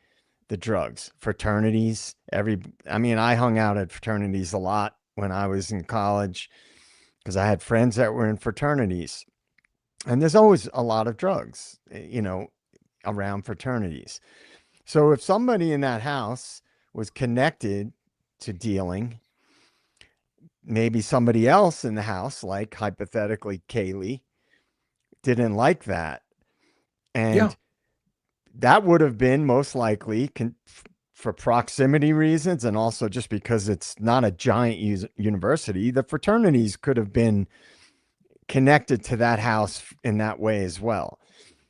the drugs, fraternities, I hung out at fraternities a lot when I was in college because I had friends that were in fraternities, and there's always a lot of drugs, around fraternities. So if somebody in that house was connected to dealing, maybe somebody else in the house, like hypothetically Kaylee, didn't like that. And that would have been most likely for proximity reasons, and also just because it's not a giant university, the fraternities could have been connected to that house in that way as well.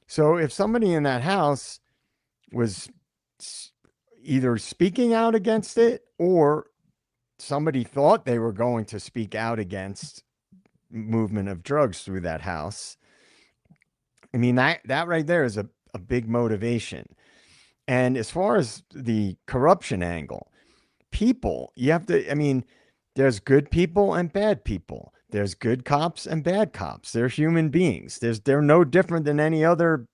So if somebody in that house was either speaking out against it, or somebody thought they were going to speak out against movement of drugs through that house, that right there is a big motivation. And as far as the corruption angle, people, there's good people and bad people. There's good cops and bad cops. They're human beings. They're no different than any other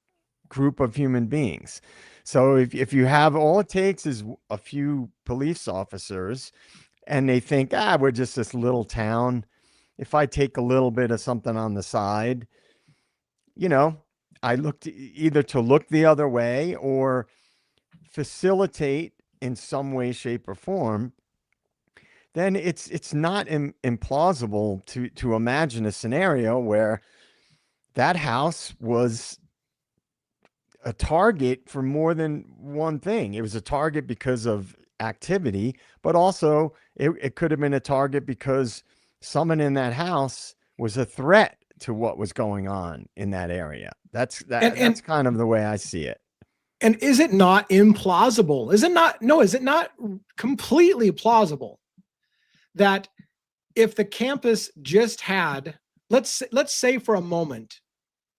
group of human beings. So if you have, all it takes is a few police officers, and they think, we're just this little town. If I take a little bit of something on the side, I looked either to look the other way or facilitate in some way, shape, or form, then it's not implausible to imagine a scenario where that house was a target for more than one thing. It was a target because of activity, but also it could have been a target because someone in that house was a threat to what was going on in that area. That's kind of the way I see it. And is it not implausible? Is it not completely plausible that if the campus just had, let's say for a moment,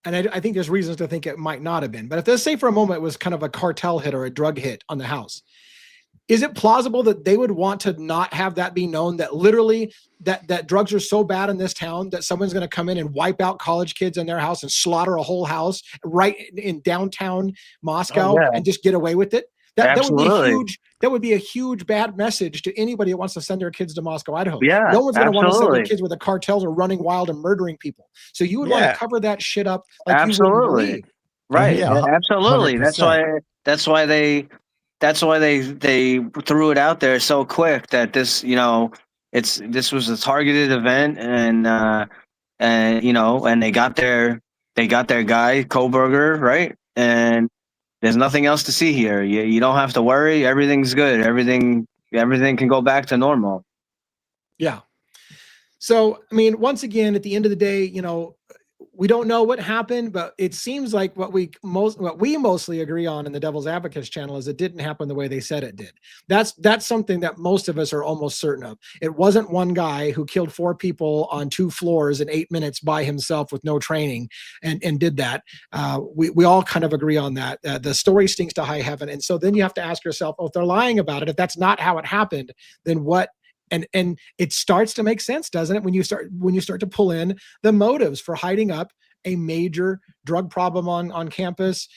and I think there's reasons to think it might not have been, but if let's say for a moment it was kind of a cartel hit or a drug hit on the house, is it plausible that they would want to not have that be known, that literally that drugs are so bad in this town that someone's going to come in and wipe out college kids in their house and slaughter a whole house right in downtown Moscow and just get away with it? That would be a huge bad message to anybody that wants to send their kids to Moscow, Idaho. Yeah, no one's going to want to send their kids where the cartels are running wild and murdering people. So you would want to cover that shit up like you wouldn't believe. Right. Yeah, absolutely. 100%. That's why they threw it out there so quick that this was a targeted event, and they got their guy Koberger, right? And there's nothing else to see here. You don't have to worry. Everything's good. Everything can go back to normal. Yeah. So, once again, at the end of the day, we don't know what happened, but it seems like what we mostly agree on in the Devil's Advocates channel is it didn't happen the way they said it did. That's something that most of us are almost certain of. It wasn't one guy who killed 4 people on 2 floors in 8 minutes by himself with no training and did that. We all kind of agree on that. The story stinks to high heaven. And so then you have to ask yourself, oh, if they're lying about it, if that's not how it happened, then what? And it starts to make sense, doesn't it? When you start to pull in the motives for hiding up a major drug problem on campus,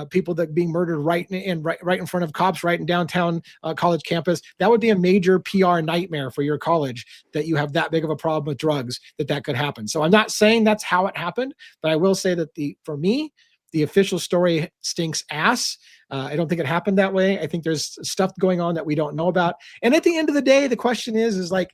people that being murdered right in front of cops, right in downtown college campus. That would be a major PR nightmare for your college, that you have that big of a problem with drugs that could happen. So I'm not saying that's how it happened, but I will say that for me, the official story stinks ass. I don't think it happened that way. I think there's stuff going on that we don't know about. And at the end of the day, the question is like,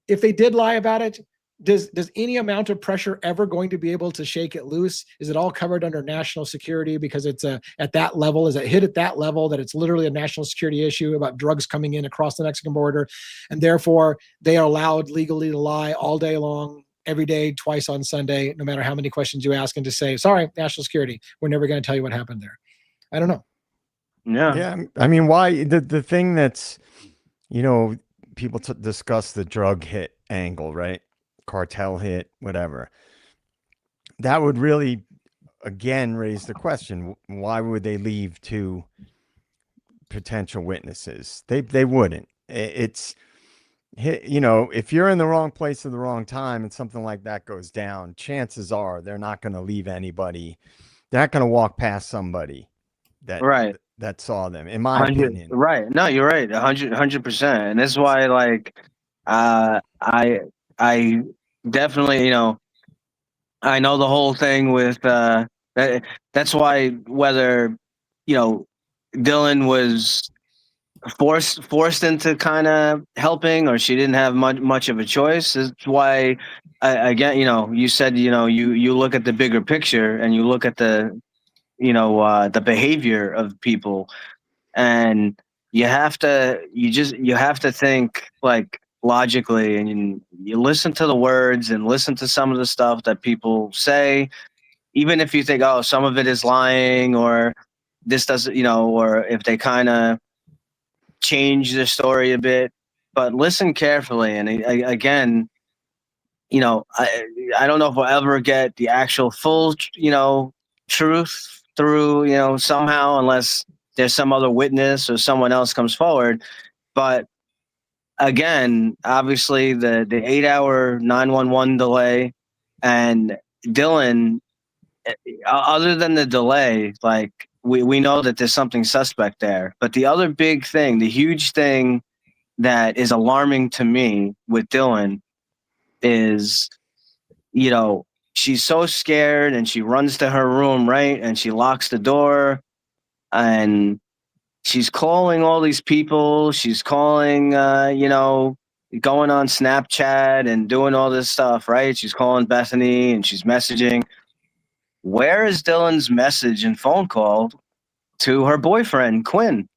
if they did lie about it, does any amount of pressure ever going to be able to shake it loose? Is it all covered under national security because it's at that level? Is it hit at that level that it's literally a national security issue about drugs coming in across the Mexican border, and therefore they are allowed legally to lie all day long, every day, twice on Sunday, no matter how many questions you ask, and to say, sorry, national security, we're never going to tell you what happened there. I don't know. Yeah. I mean, why the thing that's, people discuss the drug hit angle, right? Cartel hit, whatever. That would really, again, raise the question: why would they leave 2 potential witnesses? They wouldn't. It's, if you're in the wrong place at the wrong time and something like that goes down, chances are they're not going to leave anybody. They're not going to walk past somebody that saw them, in my opinion. Right. No, you're right. 100%. And that's why, like, I definitely, I know the whole thing with, that's why whether, Dylan was forced into kind of helping, or she didn't have much of a choice, is why, again, you said, you look at the bigger picture and you look at the behavior of people, and you have to think like logically, and you listen to the words and listen to some of the stuff that people say, even if you think, oh, some of it is lying, or this doesn't, or if they kind of change the story a bit, but listen carefully. And again, I don't know if we'll ever get the actual full, truth through, somehow, unless there's some other witness or someone else comes forward. But again, obviously the 8-hour 911 delay, and Dylan, other than the delay, like we know that there's something suspect there. But the other big thing, the huge thing that is alarming to me with Dylan is, she's so scared and she runs to her room, right? And she locks the door, and she's calling all these people. She's calling, going on Snapchat and doing all this stuff, right? She's calling Bethany and she's messaging. Where is Dylan's message and phone call to her boyfriend, Quinn?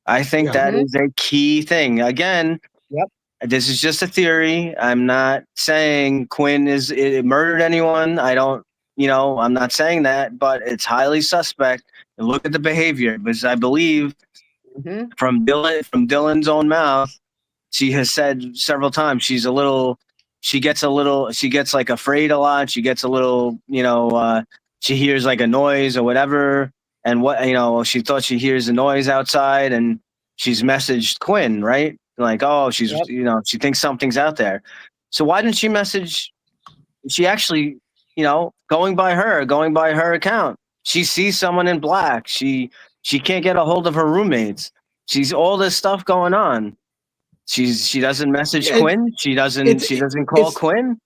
I think that is a key thing. Again, this is just a theory. I'm not saying Quinn murdered anyone. I don't, I'm not saying that, but it's highly suspect. And look at the behavior, because I believe from Dylan's own mouth, she has said several times she gets like afraid a lot. She gets a little, she hears like a noise or whatever. And she thought she hears a noise outside, and she's messaged Quinn, right? Like, oh, she's, she thinks something's out there. So why didn't she message? She actually, going by her account, she sees someone in black. She can't get a hold of her roommates. She's all this stuff going on. She doesn't message Quinn. She doesn't call Quinn.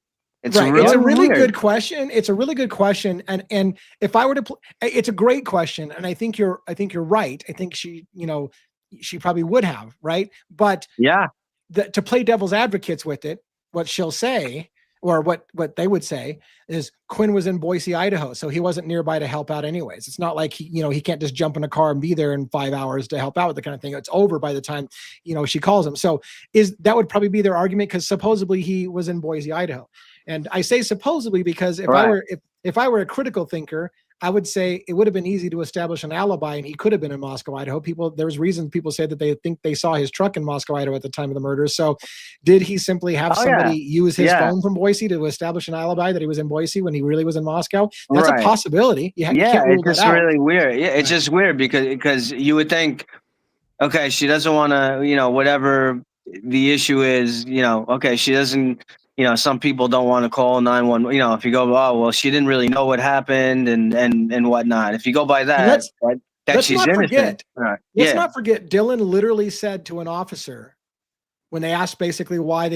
It's a really good question. It's a really good question. And if I were to, it's a great question. And I think you're right. I think she, she probably would have, right? But to play devil's advocates with it, what she'll say, or what they would say, is Quinn was in Boise, Idaho, so he wasn't nearby to help out anyways. It's not like he can't just jump in a car and be there in 5 hours to help out with the kind of thing. It's over by the time, she calls him. So that would probably be their argument, because supposedly he was in Boise, Idaho. And I say supposedly because if if I were a critical thinker, I would say it would have been easy to establish an alibi, and he could have been in Moscow, Idaho. There's reasons people say that they think they saw his truck in Moscow, Idaho at the time of the murder. So did he simply have Oh, somebody yeah. use his Yeah. phone from Boise to establish an alibi that he was in Boise when he really was in Moscow? That's Right. a possibility. You Yeah, can't rule it's that just out. really weird. Yeah, it's Right. just weird because you would think, okay, she doesn't want to, whatever the issue is, okay, she doesn't, some people don't want to call 911. If you go, oh well, she didn't really know what happened and whatnot. If you go by And that, that let's she's not innocent. forget. Right. Let's Yeah. not forget. Dylan literally said to an officer when they asked basically why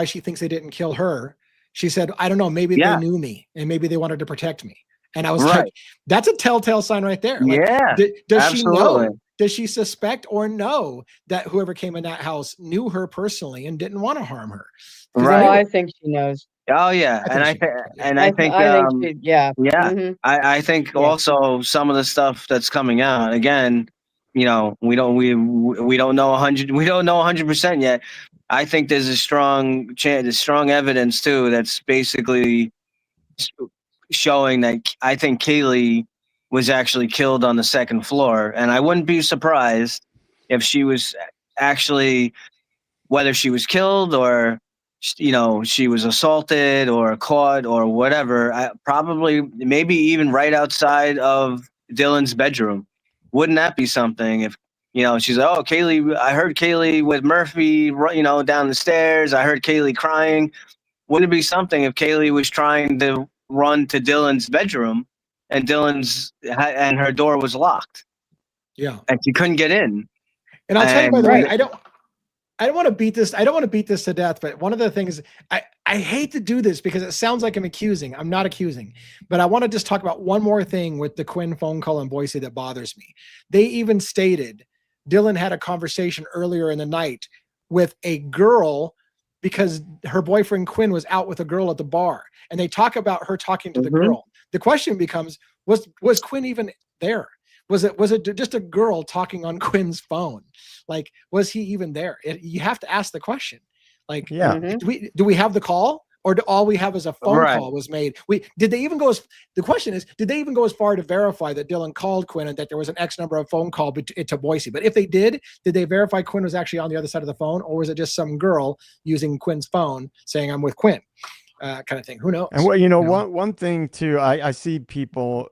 she thinks they didn't kill her. She said, "I don't know. Maybe Yeah. they knew me and maybe they wanted to protect me." And I was Right. like, "That's a telltale sign right there." Like, Yeah, does she absolutely. know? Does she suspect or know that whoever came in that house knew her personally and didn't want to harm her? 'Cause Right. Oh, anyway, I think she knows. Oh yeah, I and think she knows, yeah. I think I think she, yeah. yeah, Mhm. I think Yeah. also some of the stuff that's coming out again, we don't know 100% yet. I think there's a strong chance, there's strong evidence too that's basically showing that I think Kaylee was actually killed on the second floor, and I wouldn't be surprised if she was actually, whether she was killed or she was assaulted or caught or whatever, probably maybe even right outside of Dylan's bedroom. Wouldn't that be something if she's like, oh, Kaylee, I heard Kaylee with Murphy down the stairs, I heard Kaylee crying. Wouldn't it be something if Kaylee was trying to run to Dylan's bedroom and and her door was locked Yeah. and she couldn't get in? And I'll tell you, by the And way, I don't want to beat this. I don't want to beat this to death, but one of the things I hate to do this because it sounds like I'm accusing. I'm not accusing, but I want to just talk about one more thing with the Quinn phone call in Boise that bothers me. They even stated Dylan had a conversation earlier in the night with a girl because her boyfriend Quinn was out with a girl at the bar, and they talk about her talking to the girl. The question becomes, was Quinn even there? Was it just a girl talking on Quinn's phone? Like, was he even there? You have to ask the question. Like, Yeah. do we have the call, or do all we have is a phone Right. call was made? The question is, did they even go as far to verify that Dylan called Quinn and that there was an X number of phone call to Boise? But if they did they verify Quinn was actually on the other side of the phone, or was it just some girl using Quinn's phone saying I'm with Quinn, kind of thing? Who knows? And one thing too, I see people.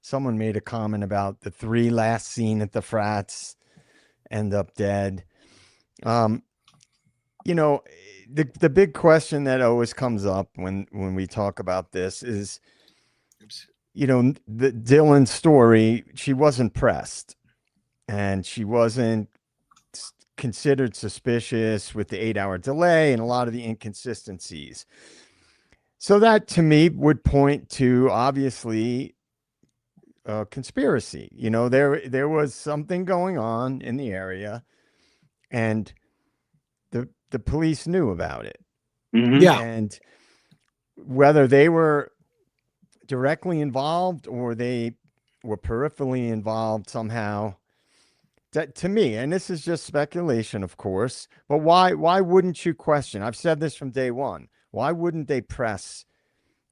Someone made a comment about the 3 last seen at the frats end up dead. The big question that always comes up when we talk about this is, the Dylan story. She wasn't pressed, and she wasn't considered suspicious with the 8-hour delay and a lot of the inconsistencies. So that to me would point to obviously conspiracy. There was something going on in the area, and the police knew about it. Mhm. Yeah. And whether they were directly involved or they were peripherally involved somehow, that to me, and this is just speculation, of course, but why wouldn't you question? I've said this from day one. Why wouldn't they press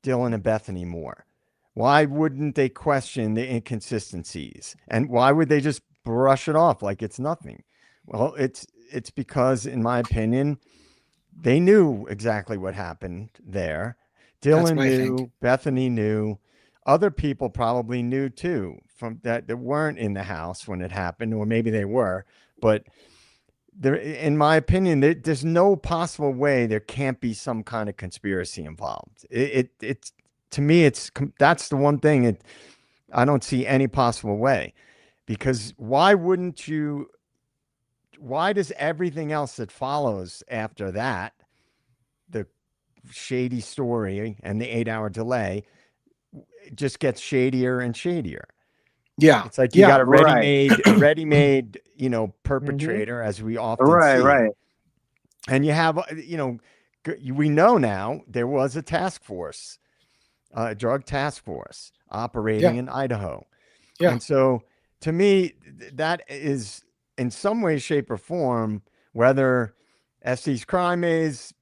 Dylan and Bethany more? Why wouldn't they question the inconsistencies? And why would they just brush it off like it's nothing? Well, it's because, in my opinion, they knew exactly what happened there. Dylan knew, Bethany knew, other people probably knew too, from that weren't in the house when it happened, or maybe they were, but there, in my opinion, there's no possible way there can't be some kind of conspiracy involved. It's to me, that's the one thing I don't see any possible way, because why does everything else that follows after that, the shady story and the 8-hour delay, just gets shadier and shadier? Yeah. It's like you got a Right. ready-made, perpetrator, as we often see. Right. And you have, we know now there was a task force, a drug task force operating in Idaho. Yeah. And so to me, that is in some way, shape, or form, whether Estes crime is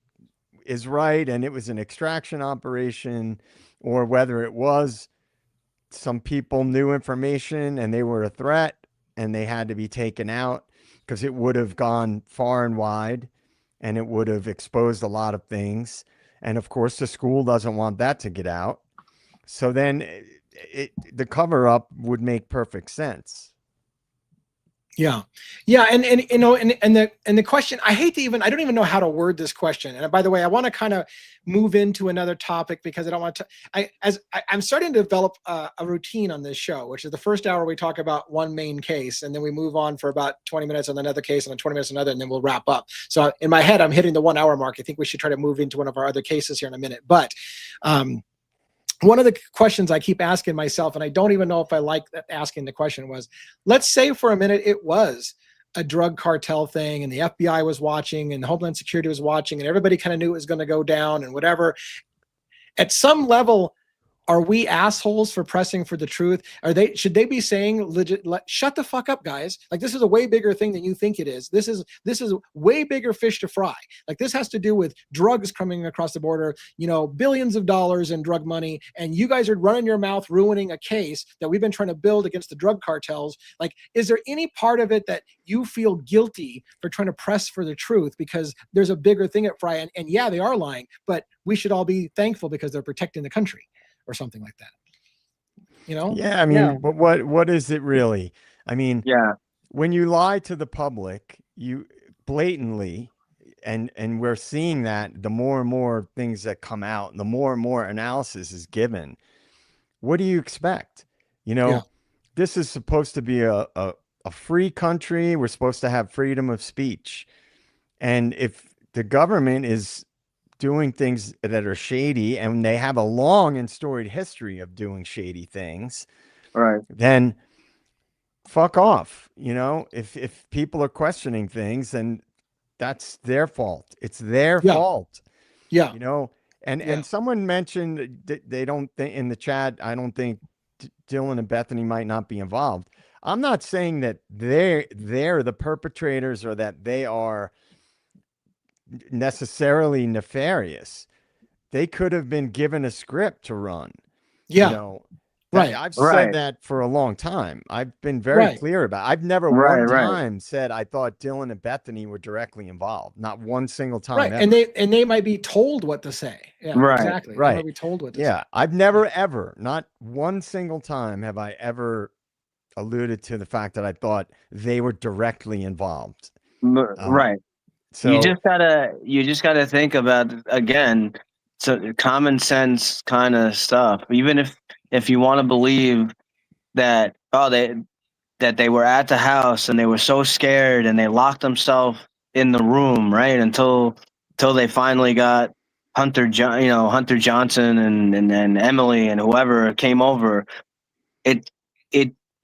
right and it was an extraction operation, or whether it was some people knew information and they were a threat and they had to be taken out, because it would have gone far and wide and it would have exposed a lot of things. And of course, the school doesn't want that to get out. So then the cover up would make perfect sense. Yeah. Yeah. And you know, and the question, I don't even know how to word this question. And by the way, I want to kind of move into another topic because I don't want to, I'm starting to develop a routine on this show, which is the first hour we talk about one main case, and then we move on for about 20 minutes on another case and then 20 minutes on another, and then we'll wrap up. So in my head, I'm hitting the 1 hour mark. I think we should try to move into one of our other cases here in a minute. But, one of the questions I keep asking myself, and I don't even know if I like asking the question, was, let's say for a minute it was a drug cartel thing and the FBI was watching and Homeland Security was watching and everybody kind of knew it was going to go down and whatever. At some level, are we assholes for pressing for the truth? Should they be saying legit, shut the fuck up, guys? Like, this is a way bigger thing than you think it is. This is way bigger fish to fry. Like, this has to do with drugs coming across the border, you know, billions of dollars in drug money. And you guys are running your mouth, ruining a case that we've been trying to build against the drug cartels. Like, is there any part of it that you feel guilty for trying to press for the truth because there's a bigger thing at fry? And yeah, they are lying, but we should all be thankful because they're protecting the country. Or something like that, you know? Yeah, I mean, but what is it really? I mean, Yeah. When you lie to the public, you blatantly, and we're seeing that the more and more things that come out, the more and more analysis is given. What do you expect? You know, this is supposed to be a free country. We're supposed to have freedom of speech. And if the government is doing things that are shady, and they have a long and storied history of doing shady things, Right, then fuck off. You know, if people are questioning things, then that's their fault. It's their fault. Yeah. You know, and someone mentioned they don't think in the chat, I don't think Dylan and Bethany might not be involved. I'm not saying that they're the perpetrators or that they are necessarily nefarious. They could have been given a script to run. Yeah. You know, right. I've said that for a long time. I've been very clear about it. I've never one time said I thought Dylan and Bethany were directly involved. Not one single time. Right. Ever. And they might be told what to say. Yeah, exactly. Right. They might be told what to say. I've never ever, not one single time have I ever alluded to the fact that I thought they were directly involved. Right. So you just gotta think about, again, so common sense kind of stuff. Even if you want to believe that that they were at the house and they were so scared and they locked themselves in the room, right, until they finally got Hunter Johnson and Emily and whoever came over. It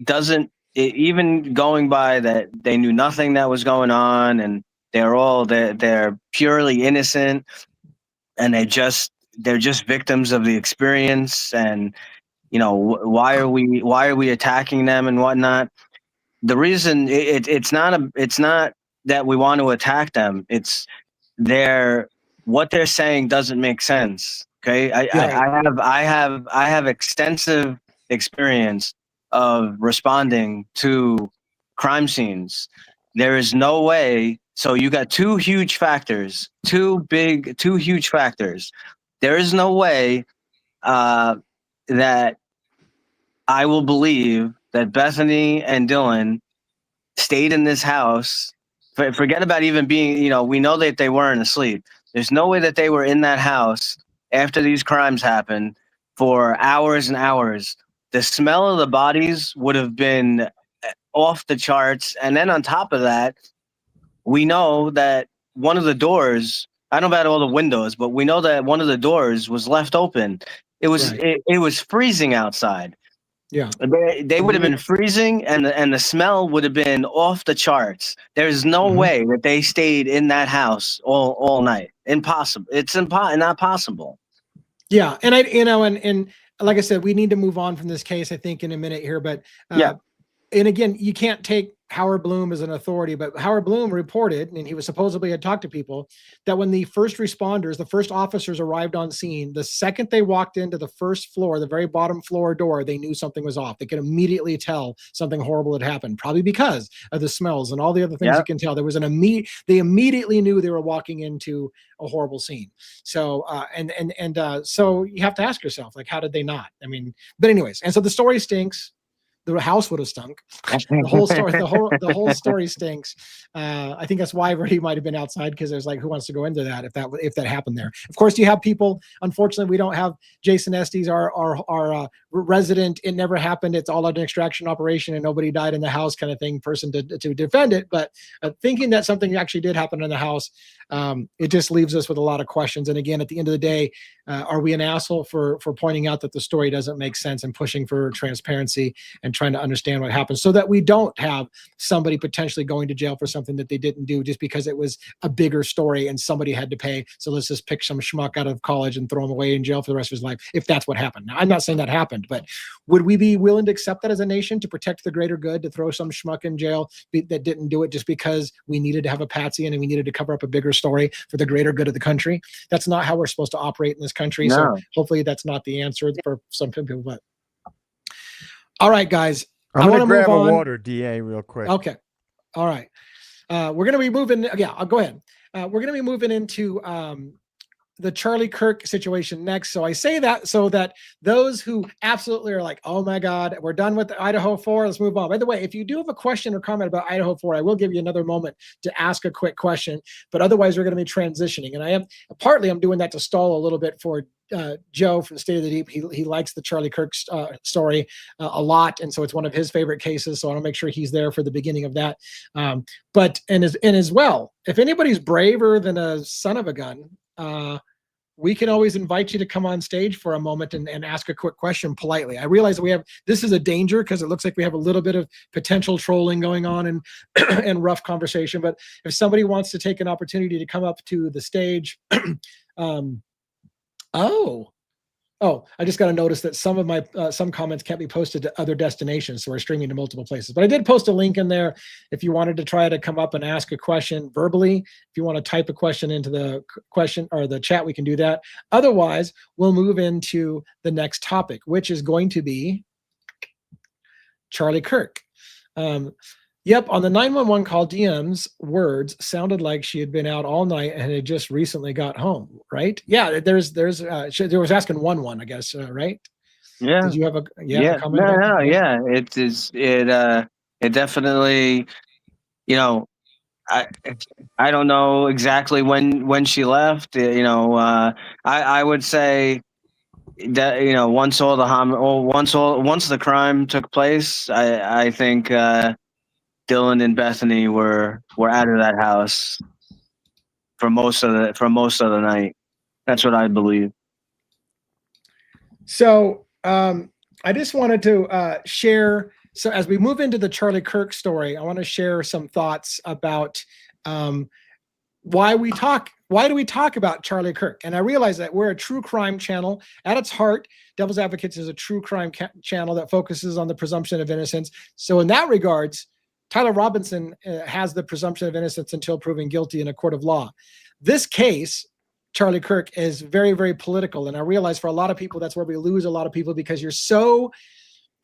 doesn't, even going by that they knew nothing that was going on and they're purely innocent and they're just victims of the experience, and you know, why are we attacking them and whatnot. The reason it's not that we want to attack them, it's what they're saying doesn't make sense. Okay. I have extensive experience of responding to crime scenes. There is no way. So you got two huge factors. There is no way that I will believe that Bethany and Dylan stayed in this house. Forget about even being, you know, we know that they weren't asleep. There's no way that they were in that house after these crimes happened for hours and hours. The smell of the bodies would have been off the charts. And then on top of that, we know that one of the doors, I don't know about all the windows, but we know that one of the doors was left open. It was it was freezing outside. Yeah, they would have been freezing, and the smell would have been off the charts. There's no way that they stayed in that house all night. Impossible. It's not possible. Yeah, and and like I said, we need to move on from this case, I think, in a minute here. But and again, you can't take Howard Bloom is an authority, but Howard Bloom reported, and he was supposedly had talked to people, that when the first responders, the first officers arrived on scene, the second they walked into the first floor, the very bottom floor door, they knew something was off. They could immediately tell something horrible had happened, probably because of the smells and all the other things you can tell. There was they immediately knew they were walking into a horrible scene. So, so you have to ask yourself, like, how did they not? I mean, but anyways, and so the story stinks. The house would have stunk. The whole story stinks. I think that's why Verdi might have been outside, because there's like, who wants to go into that if that happened there? Of course, you have people. Unfortunately, we don't have Jason Estes, our resident. It never happened. It's all an extraction operation, and nobody died in the house, kind of thing. Person to defend it, but thinking that something actually did happen in the house, it just leaves us with a lot of questions. And again, at the end of the day, are we an asshole for pointing out that the story doesn't make sense and pushing for transparency and trying to understand what happened, so that we don't have somebody potentially going to jail for something that they didn't do just because it was a bigger story and somebody had to pay? So let's just pick some schmuck out of college and throw him away in jail for the rest of his life, if that's what happened. Now, I'm not saying that happened, but would we be willing to accept that as a nation, to protect the greater good, to throw some schmuck in jail that didn't do it just because we needed to have a patsy and we needed to cover up a bigger story for the greater good of the country? That's not how we're supposed to operate in this country. No. So hopefully that's not the answer for some people. But all right, guys, I'm going to grab a water, DA, real quick. Okay. All right. We're going to be moving. Yeah, I'll go ahead. We're going to be moving into the Charlie Kirk situation next. So I say that so that those who absolutely are like, oh my God, we're done with Idaho 4, let's move on. By the way, if you do have a question or comment about Idaho 4, I will give you another moment to ask a quick question, but otherwise we're going to be transitioning. And I'm doing that to stall a little bit for Joe from State of the Deep. He likes the Charlie Kirk story a lot, and so it's one of his favorite cases. So I want to make sure he's there for the beginning of that. But as well, if anybody's braver than a son of a gun, we can always invite you to come on stage for a moment and ask a quick question politely. I realize that this is a danger because it looks like we have a little bit of potential trolling going on and rough conversation. But if somebody wants to take an opportunity to come up to the stage, I just got to notice that some of my some comments can't be posted to other destinations, so we're streaming to multiple places. But I did post a link in there if you wanted to try to come up and ask a question verbally. If you want to type a question into the question or the chat, we can do that. Otherwise, we'll move into the next topic, which is going to be Charlie Kirk. Yep, on the 911 call, DM's words sounded like she had been out all night and had just recently got home, right? Yeah, there was asking 1-1, I guess, right? Yeah. Did you have a comment? Yeah. It definitely, I don't know exactly when she left. I would say that once the crime took place, I think Dylan and Bethany were out of that house for most of the night. That's what I believe. So I just wanted to share. So as we move into the Charlie Kirk story, I want to share some thoughts about why do we talk about Charlie Kirk? And I realize that we're a true crime channel. At its heart, Devil's Advocates is a true crime channel that focuses on the presumption of innocence. So in that regards, Tyler Robinson has the presumption of innocence until proven guilty in a court of law. This case, Charlie Kirk, is very, very political. And I realize for a lot of people, that's where we lose a lot of people, because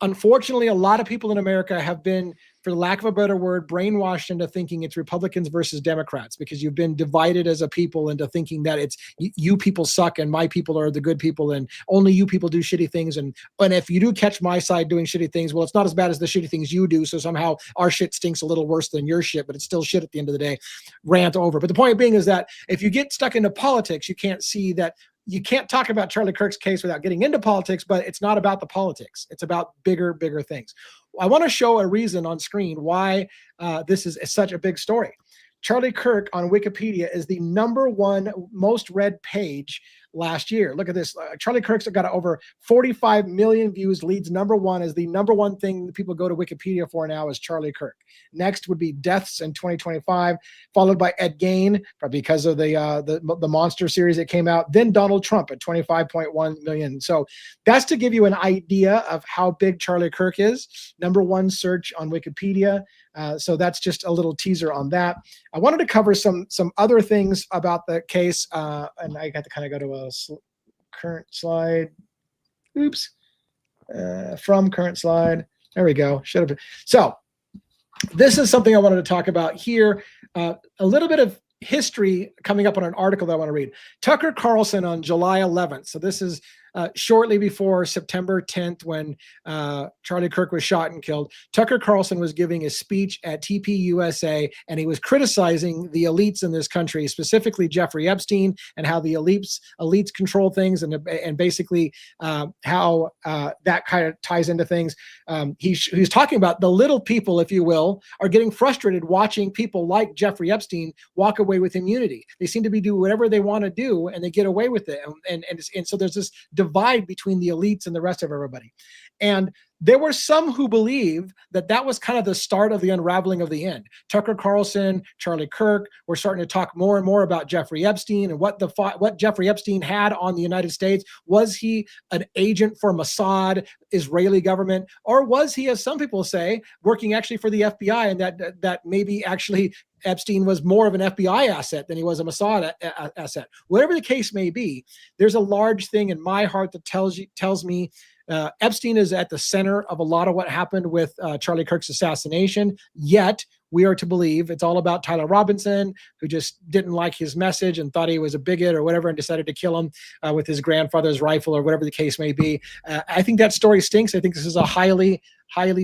unfortunately, a lot of people in America have been, for the lack of a better word, brainwashed into thinking it's Republicans versus Democrats, because you've been divided as a people into thinking that it's you people suck and my people are the good people and only you people do shitty things. And if you do catch my side doing shitty things, well, it's not as bad as the shitty things you do. So somehow our shit stinks a little worse than your shit, but it's still shit at the end of the day. Rant over. But the point being is that if you get stuck into politics, you can't see that. You can't talk about Charlie Kirk's case without getting into politics, but it's not about the politics. It's about bigger things. I want to show a reason on screen why this is such a big story. Charlie Kirk on Wikipedia is the #1 most read page last year. Look at this. Charlie Kirk's got over 45 million views, leads #1 as the #1 thing that people go to Wikipedia for now is Charlie Kirk. Next would be deaths in 2025, followed by Ed Gein, probably because of the Monster series that came out. Then Donald Trump at 25.1 million. So that's to give you an idea of how big Charlie Kirk is. #1 search on Wikipedia. So that's just a little teaser on that. I wanted to cover some other things about the case, and I got to kind of go to a current slide. Oops. From current slide. There we go. Should have been. So this is something I wanted to talk about here. A little bit of history coming up on an article that I want to read. Tucker Carlson on July 11th. So this is shortly before September 10th when Charlie Kirk was shot and killed. Tucker Carlson was giving a speech at TPUSA, and he was criticizing the elites in this country, specifically Jeffrey Epstein, and how the elites control things, and basically how that kind of ties into things. He's talking about the little people, if you will, are getting frustrated watching people like Jeffrey Epstein walk away with immunity. They seem to be doing whatever they want to do, and they get away with it. And so there's this divide between the elites and the rest of everybody. And there were some who believe that was kind of the start of the unraveling of the end. Tucker Carlson, Charlie Kirk were starting to talk more and more about Jeffrey Epstein and what Jeffrey Epstein had on the United States. Was he an agent for Mossad, Israeli government, or was he, as some people say, working actually for the FBI, and that maybe actually Epstein was more of an FBI asset than he was a Mossad asset? Whatever the case may be, there's a large thing in my heart that tells me Epstein is at the center of a lot of what happened with Charlie Kirk's assassination. Yet we are to believe it's all about Tyler Robinson, who just didn't like his message and thought he was a bigot or whatever and decided to kill him with his grandfather's rifle or whatever the case may be. I think that story stinks. I think this is a highly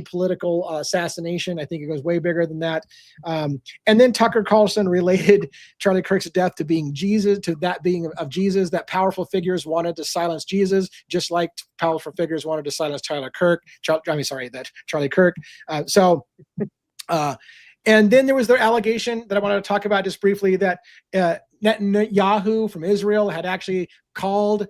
political assassination. I think it goes way bigger than that. And then Tucker Carlson related Charlie Kirk's death to being Jesus, to that being of Jesus, that powerful figures wanted to silence Jesus, just like powerful figures wanted to silence Charlie Kirk. And then there was the allegation that I wanted to talk about just briefly that Netanyahu from Israel had actually called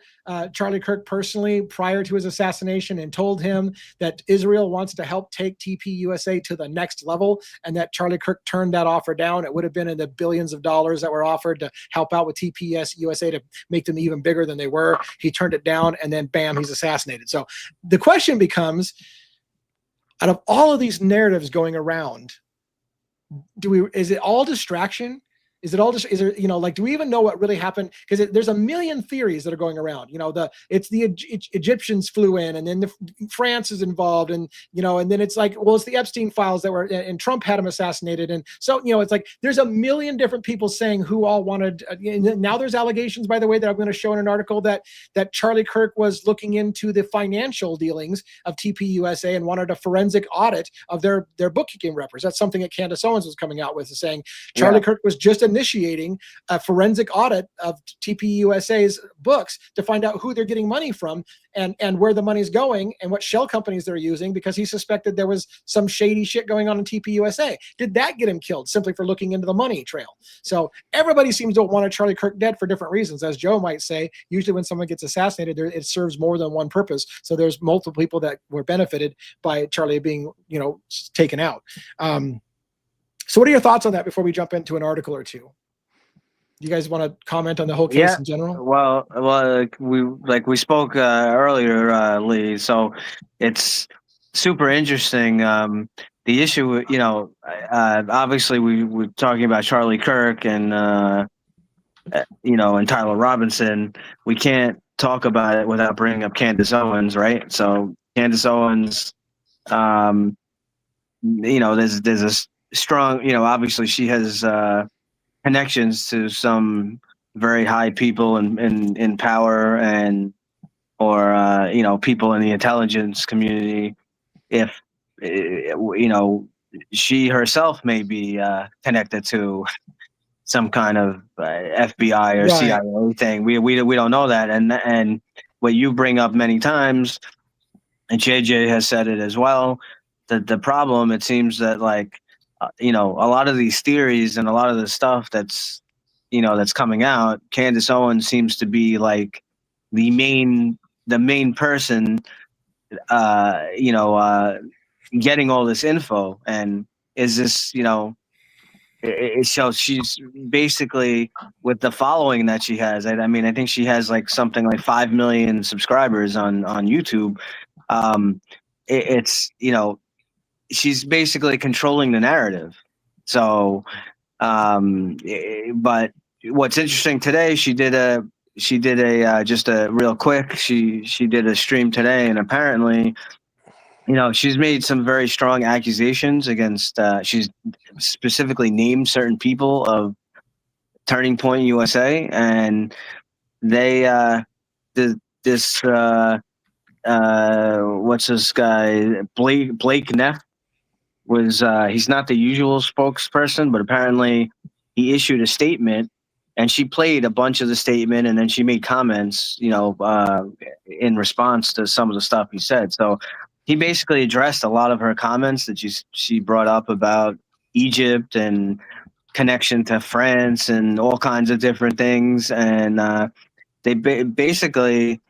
Charlie Kirk personally prior to his assassination and told him that Israel wants to help take TPUSA to the next level, and that Charlie Kirk turned that offer down. It would have been in the billions of dollars that were offered to help out with TPUSA to make them even bigger than they were. He turned it down, and then bam, he's assassinated. So the question becomes, out of all of these narratives going around, is it all distraction? Is it all just, do we even know what really happened? Because there's a million theories that are going around. It's the Egyptians flew in, and then France is involved, and then it's like, well, it's the Epstein files that were, and Trump had him assassinated, and so it's like there's a million different people saying who all wanted. Now there's allegations, by the way, that I'm going to show in an article that Charlie Kirk was looking into the financial dealings of TPUSA and wanted a forensic audit of their bookkeeping records. That's something that Candace Owens was coming out with, saying Charlie Kirk was just initiating a forensic audit of TPUSA's books to find out who they're getting money from and where the money's going and what shell companies they're using, because he suspected there was some shady shit going on in TPUSA. Did that get him killed simply for looking into the money trail? So everybody seems to want a Charlie Kirk dead for different reasons. As Joe might say, usually when someone gets assassinated, it serves more than one purpose. So there's multiple people that were benefited by Charlie being, taken out. So what are your thoughts on that before we jump into an article or two? Do you guys want to comment on the whole case in general? Well, we spoke earlier, Lee. So it's super interesting. The issue, obviously we were talking about Charlie Kirk and and Tyler Robinson. We can't talk about it without bringing up Candace Owens, right? So Candace Owens, there's a strong, obviously she has connections to some very high people in power or people in the intelligence community. If she herself may be connected to some kind of FBI or CIA thing. We don't know that, and what you bring up many times, and JJ has said it as well. The problem, it seems that a lot of these theories and a lot of the stuff that's that's coming out, Candace Owens seems to be like the main person, getting all this info. And is this, it shows she's basically, with the following that she has. I mean, I think she has like something like 5 million subscribers on YouTube. It's, she's basically controlling the narrative. So, but what's interesting today, she did a just a real quick. She did a stream today, and apparently, she's made some very strong accusations against. She's specifically named certain people of Turning Point USA, and they this what's this guy, Blake Neff, was he's not the usual spokesperson, but apparently he issued a statement, and she played a bunch of the statement, and then she made comments, in response to some of the stuff he said. So he basically addressed a lot of her comments that she brought up about Egypt and connection to France and all kinds of different things. And they basically,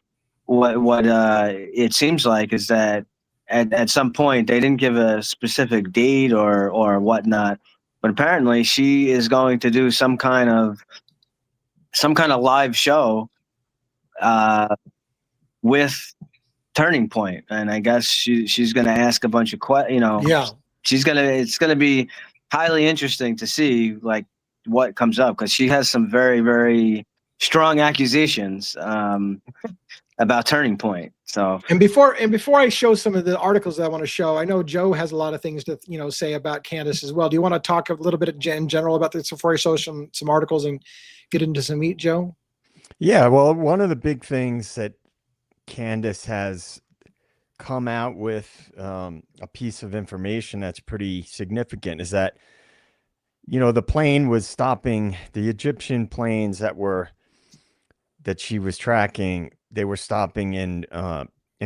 what it seems like is that at some point they didn't give a specific date or whatnot, but apparently she is going to do some kind of live show with Turning Point, and I guess she's going to ask a bunch of questions. Yeah. It's going to be highly interesting to see like what comes up, because she has some very, very strong accusations about Turning Point. So And before I show some of the articles that I want to show, I know Joe has a lot of things to say about Candace as well. Do you want to talk a little bit in general about this before I show some articles and get into some meat, Joe? Yeah, well, one of the big things that Candace has come out with, a piece of information that's pretty significant, is that the plane was stopping, the Egyptian planes that she was tracking. They were stopping in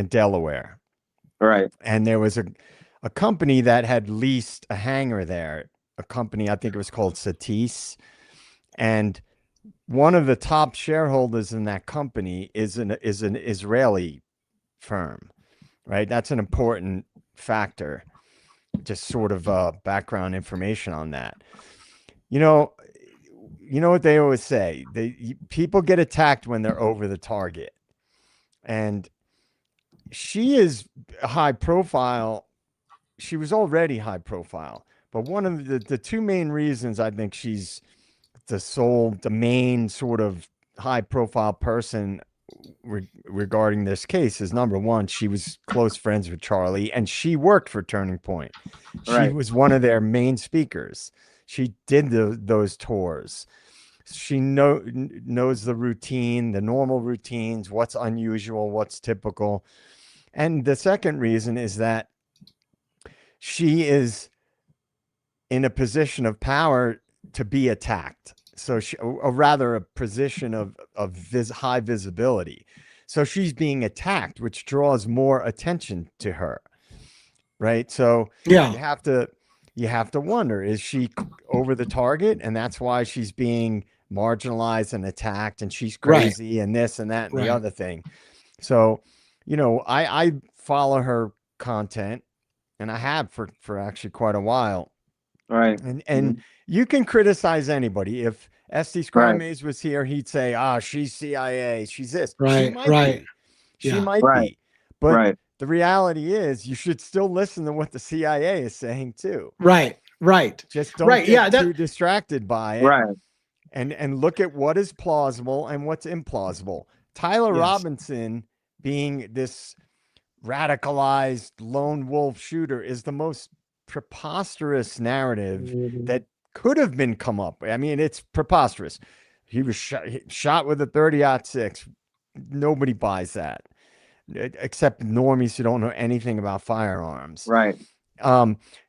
Delaware. right, And there was a company that had leased a hangar there, a company, I think it was called Satis. And one of the top shareholders in that company is an Israeli firm, right? That's an important factor, just sort of background information on that. You know what they always say, people get attacked when they're over the target. And she is high profile. She was already high profile, but one of the two main reasons I think she's the main sort of high profile person regarding this case is, number one, she was close friends with Charlie, and she worked for Turning Point. She Right. was one of their main speakers. She did those tours. She knows the routine, the normal routines, what's unusual, what's typical. And the second reason is that she is in a position of power to be attacked. So or rather a position of high visibility. So she's being attacked, which draws more attention to her. Right. So Yeah. you have to wonder, is she over the target? And that's why she's being marginalized and attacked, and she's crazy, and this and that and the other thing. So, I follow her content, and I have for actually quite a while. Right. And you can criticize anybody. If Estes Crimes was here, he'd say, she's CIA, she's this. Right. She might be. She might be. But the reality is, you should still listen to what the CIA is saying too. Right. Just don't get too distracted by it. Right. And look at what is plausible and what's implausible. Tyler Robinson being this radicalized lone wolf shooter is the most preposterous narrative that could have been come up. I mean, it's preposterous. He was shot with a 30-06. Nobody buys that, except normies who don't know anything about firearms. Right.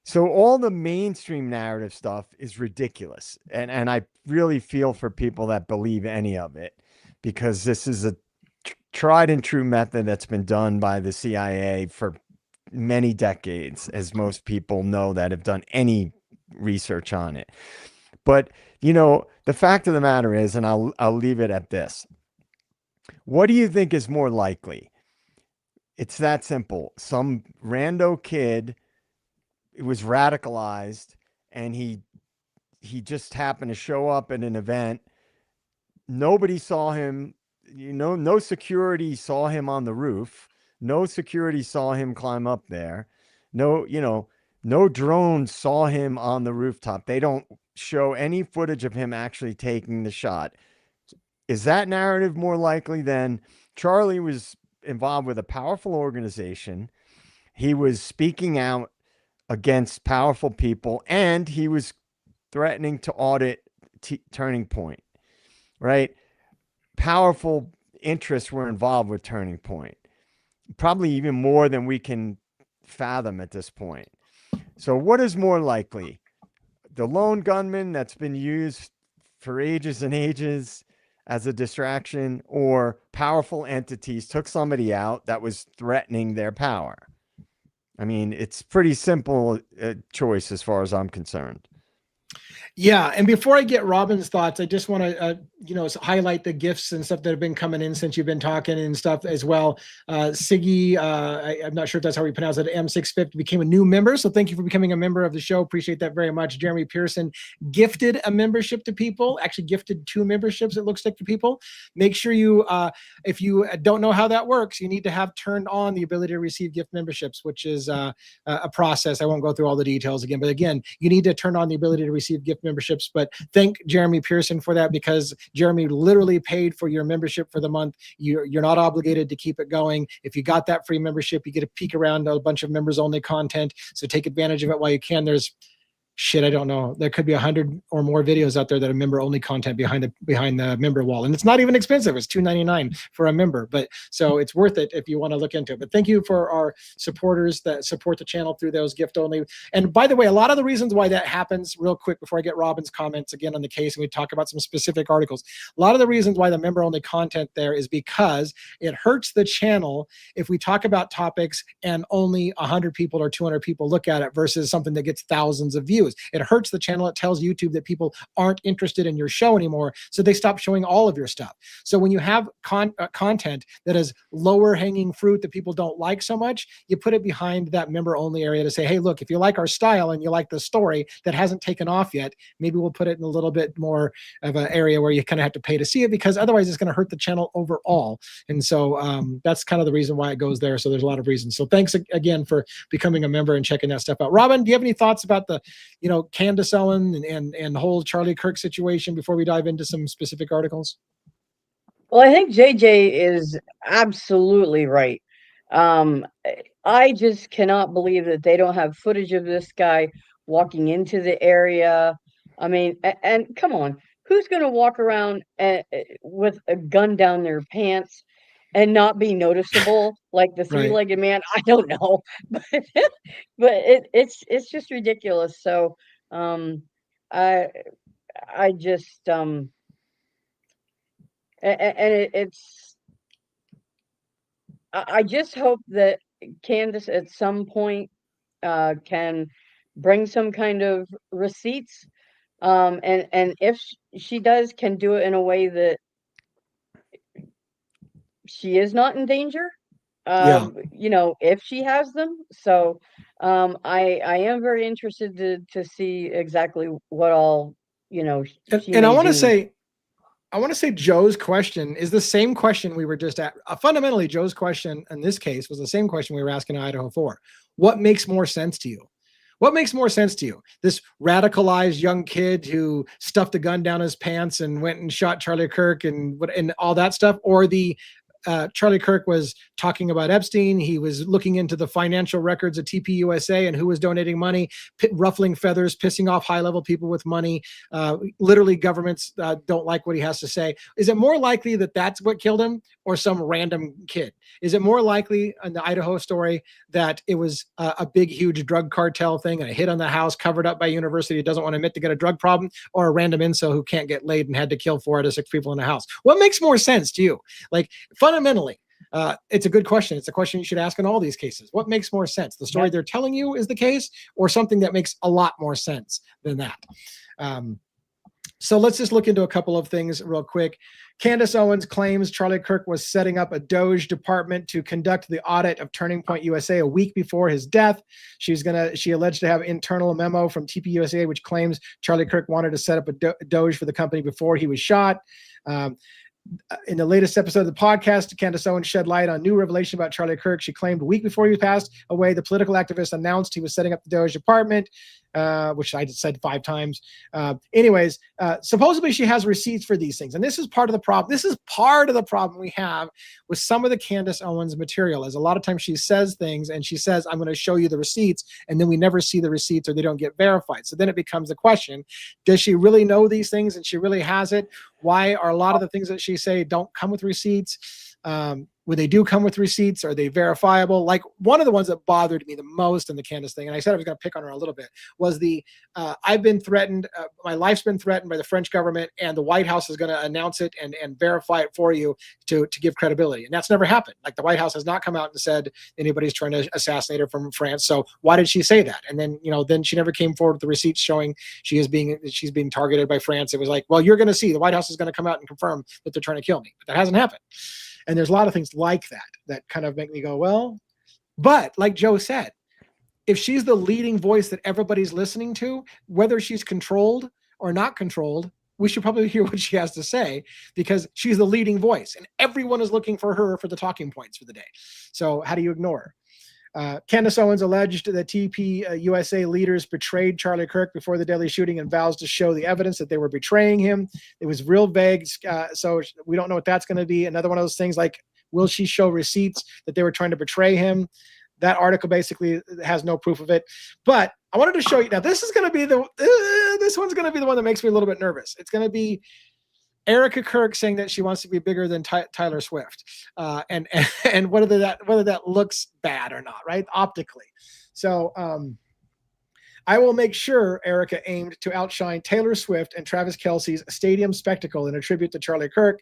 So all the mainstream narrative stuff is ridiculous. And I really feel for people that believe any of it, because this is a tried and true method that's been done by the CIA for many decades, as most people know that have done any research on it. But, the fact of the matter is, and I'll leave it at this. What do you think is more likely? It's that simple. Some rando kid was radicalized and he just happened to show up at an event. Nobody saw him, no security saw him on the roof. No security saw him climb up there. No drone saw him on the rooftop. They don't show any footage of him actually taking the shot. Is that narrative more likely than Charlie was involved with a powerful organization? He was speaking out against powerful people, and he was threatening to audit Turning Point, right? Powerful interests were involved with Turning Point, probably even more than we can fathom at this point. So what is more likely? The lone gunman that's been used for ages and ages as a distraction, or powerful entities took somebody out that was threatening their power? I mean, it's pretty simple choice as far as I'm concerned. Yeah, and before I get Robin's thoughts, I just want to, highlight the gifts and stuff that have been coming in since you've been talking and stuff as well. Siggy, I'm not sure if that's how we pronounce it, M650 became a new member, so thank you for becoming a member of the show. Appreciate that very much. Jeremy Pearson gifted a membership to people, actually gifted 2 memberships, it looks like, to people. Make sure you, if you don't know how that works, you need to have turned on the ability to receive gift memberships, which is a process. I won't go through all the details again, but again, you need to turn on the ability to receive gift memberships. But thank Jeremy Pearson for that, because Jeremy literally paid for your membership for the month. You're not obligated to keep it going. If you got that free membership, you get a peek around a bunch of members only content. So take advantage of it while you can. There's I don't know. There could be 100 or more videos out there that are member only content behind the member wall. And it's not even expensive. It's $2.99 for a member, but so it's worth it if you want to look into it. But thank you for our supporters that support the channel through those gift only. And by the way, a lot of the reasons why that happens, real quick, before I get Robin's comments again on the case, and we talk about some specific articles, a lot of the reasons why the member only content there is because it hurts the channel if we talk about topics and only 100 people or 200 people look at it versus something that gets thousands of views. It hurts the channel. It tells YouTube that people aren't interested in your show anymore, so they stop showing all of your stuff. So when you have content that is lower hanging fruit that people don't like so much, you put it behind that member only area to say, hey, look, if you like our style and you like the story that hasn't taken off yet, maybe we'll put it in a little bit more of an area where you kind of have to pay to see it, because otherwise it's going to hurt the channel overall. And so that's kind of the reason why it goes there. So there's a lot of reasons. So thanks again for becoming a member and checking that stuff out. Robin, do you have any thoughts about the Candace Owens and the whole Charlie Kirk situation before we dive into some specific articles? Well, I think JJ is absolutely right. I just cannot believe that they don't have footage of this guy walking into the area. I mean, and come on, who's going to walk around with a gun down their pants and not be noticeable, like the three-legged man? I don't know, but it's just ridiculous. So I just I just hope that Candace at some point can bring some kind of receipts, and if she does, can do it in a way that she is not in danger. If she has them. So I am very interested to see exactly what all and I want to say, Joe's question is the same question we were just at. Fundamentally, Joe's question in this case was the same question we were asking Idaho 4. What makes more sense to you? What makes more sense to you? This radicalized young kid who stuffed a gun down his pants and went and shot Charlie Kirk and all that stuff, or the Charlie Kirk was talking about Epstein. He was looking into the financial records of TPUSA and who was donating money, ruffling feathers, pissing off high-level people with money. Literally, governments don't like what he has to say. Is it more likely that that's what killed him, or some random kid? Is it more likely in the Idaho story that it was a big, huge drug cartel thing and a hit on the house covered up by a university who doesn't want to admit to get a drug problem, or a random incel who can't get laid and had to kill 4 out of 6 people in the house? What makes more sense to you? Like, fundamentally, it's a good question. It's a question you should ask in all these cases. What makes more sense? The story they're telling you is the case, or something that makes a lot more sense than that? So let's just look into a couple of things real quick. Candace Owens claims Charlie Kirk was setting up a Doge department to conduct the audit of Turning Point USA a week before his death. She alleged to have internal memo from TPUSA, which claims Charlie Kirk wanted to set up a Doge for the company before he was shot. In the latest episode of the podcast, Candace Owens shed light on new revelation about Charlie Kirk. She claimed a week before he passed away, the political activist announced he was setting up the Doge department, which I said 5 times. Supposedly she has receipts for these things. And this is part of the problem. This is part of the problem we have with some of the Candace Owens material, is a lot of times she says things and she says, I'm going to show you the receipts, and then we never see the receipts or they don't get verified. So then it becomes the question, does she really know these things and she really has it? Why are a lot of the things that she say don't come with receipts? When they do come with receipts, are they verifiable? Like one of the ones that bothered me the most in the Candace thing, and I said I was going to pick on her a little bit, was I've been threatened, my life's been threatened by the French government, and the White House is going to announce it and verify it for you to give credibility. And that's never happened. Like the White House has not come out and said anybody's trying to assassinate her from France. So why did she say that? And then, then she never came forward with the receipts showing she's being targeted by France. It was like, well, you're going to see, the White House is going to come out and confirm that they're trying to kill me. But that hasn't happened. And there's a lot of things like that kind of make me go, well, but like Joe said, if she's the leading voice that everybody's listening to, whether she's controlled or not controlled, we should probably hear what she has to say, because she's the leading voice and everyone is looking for her for the talking points for the day. So how do you ignore her? Candace Owens alleged that USA leaders betrayed Charlie Kirk before the deadly shooting and vows to show the evidence that they were betraying him. It was real vague, so we don't know what that's going to be. Another one of those things like, will she show receipts that they were trying to betray him? That article basically has no proof of it. But I wanted to show you, now this is going to be this one's going to be the one that makes me a little bit nervous. It's going to be Erica Kirk saying that she wants to be bigger than Taylor Swift, and whether that looks bad or not, right? Optically. So I will make sure Erica aimed to outshine Taylor Swift and Travis Kelce's stadium spectacle in a tribute to Charlie Kirk.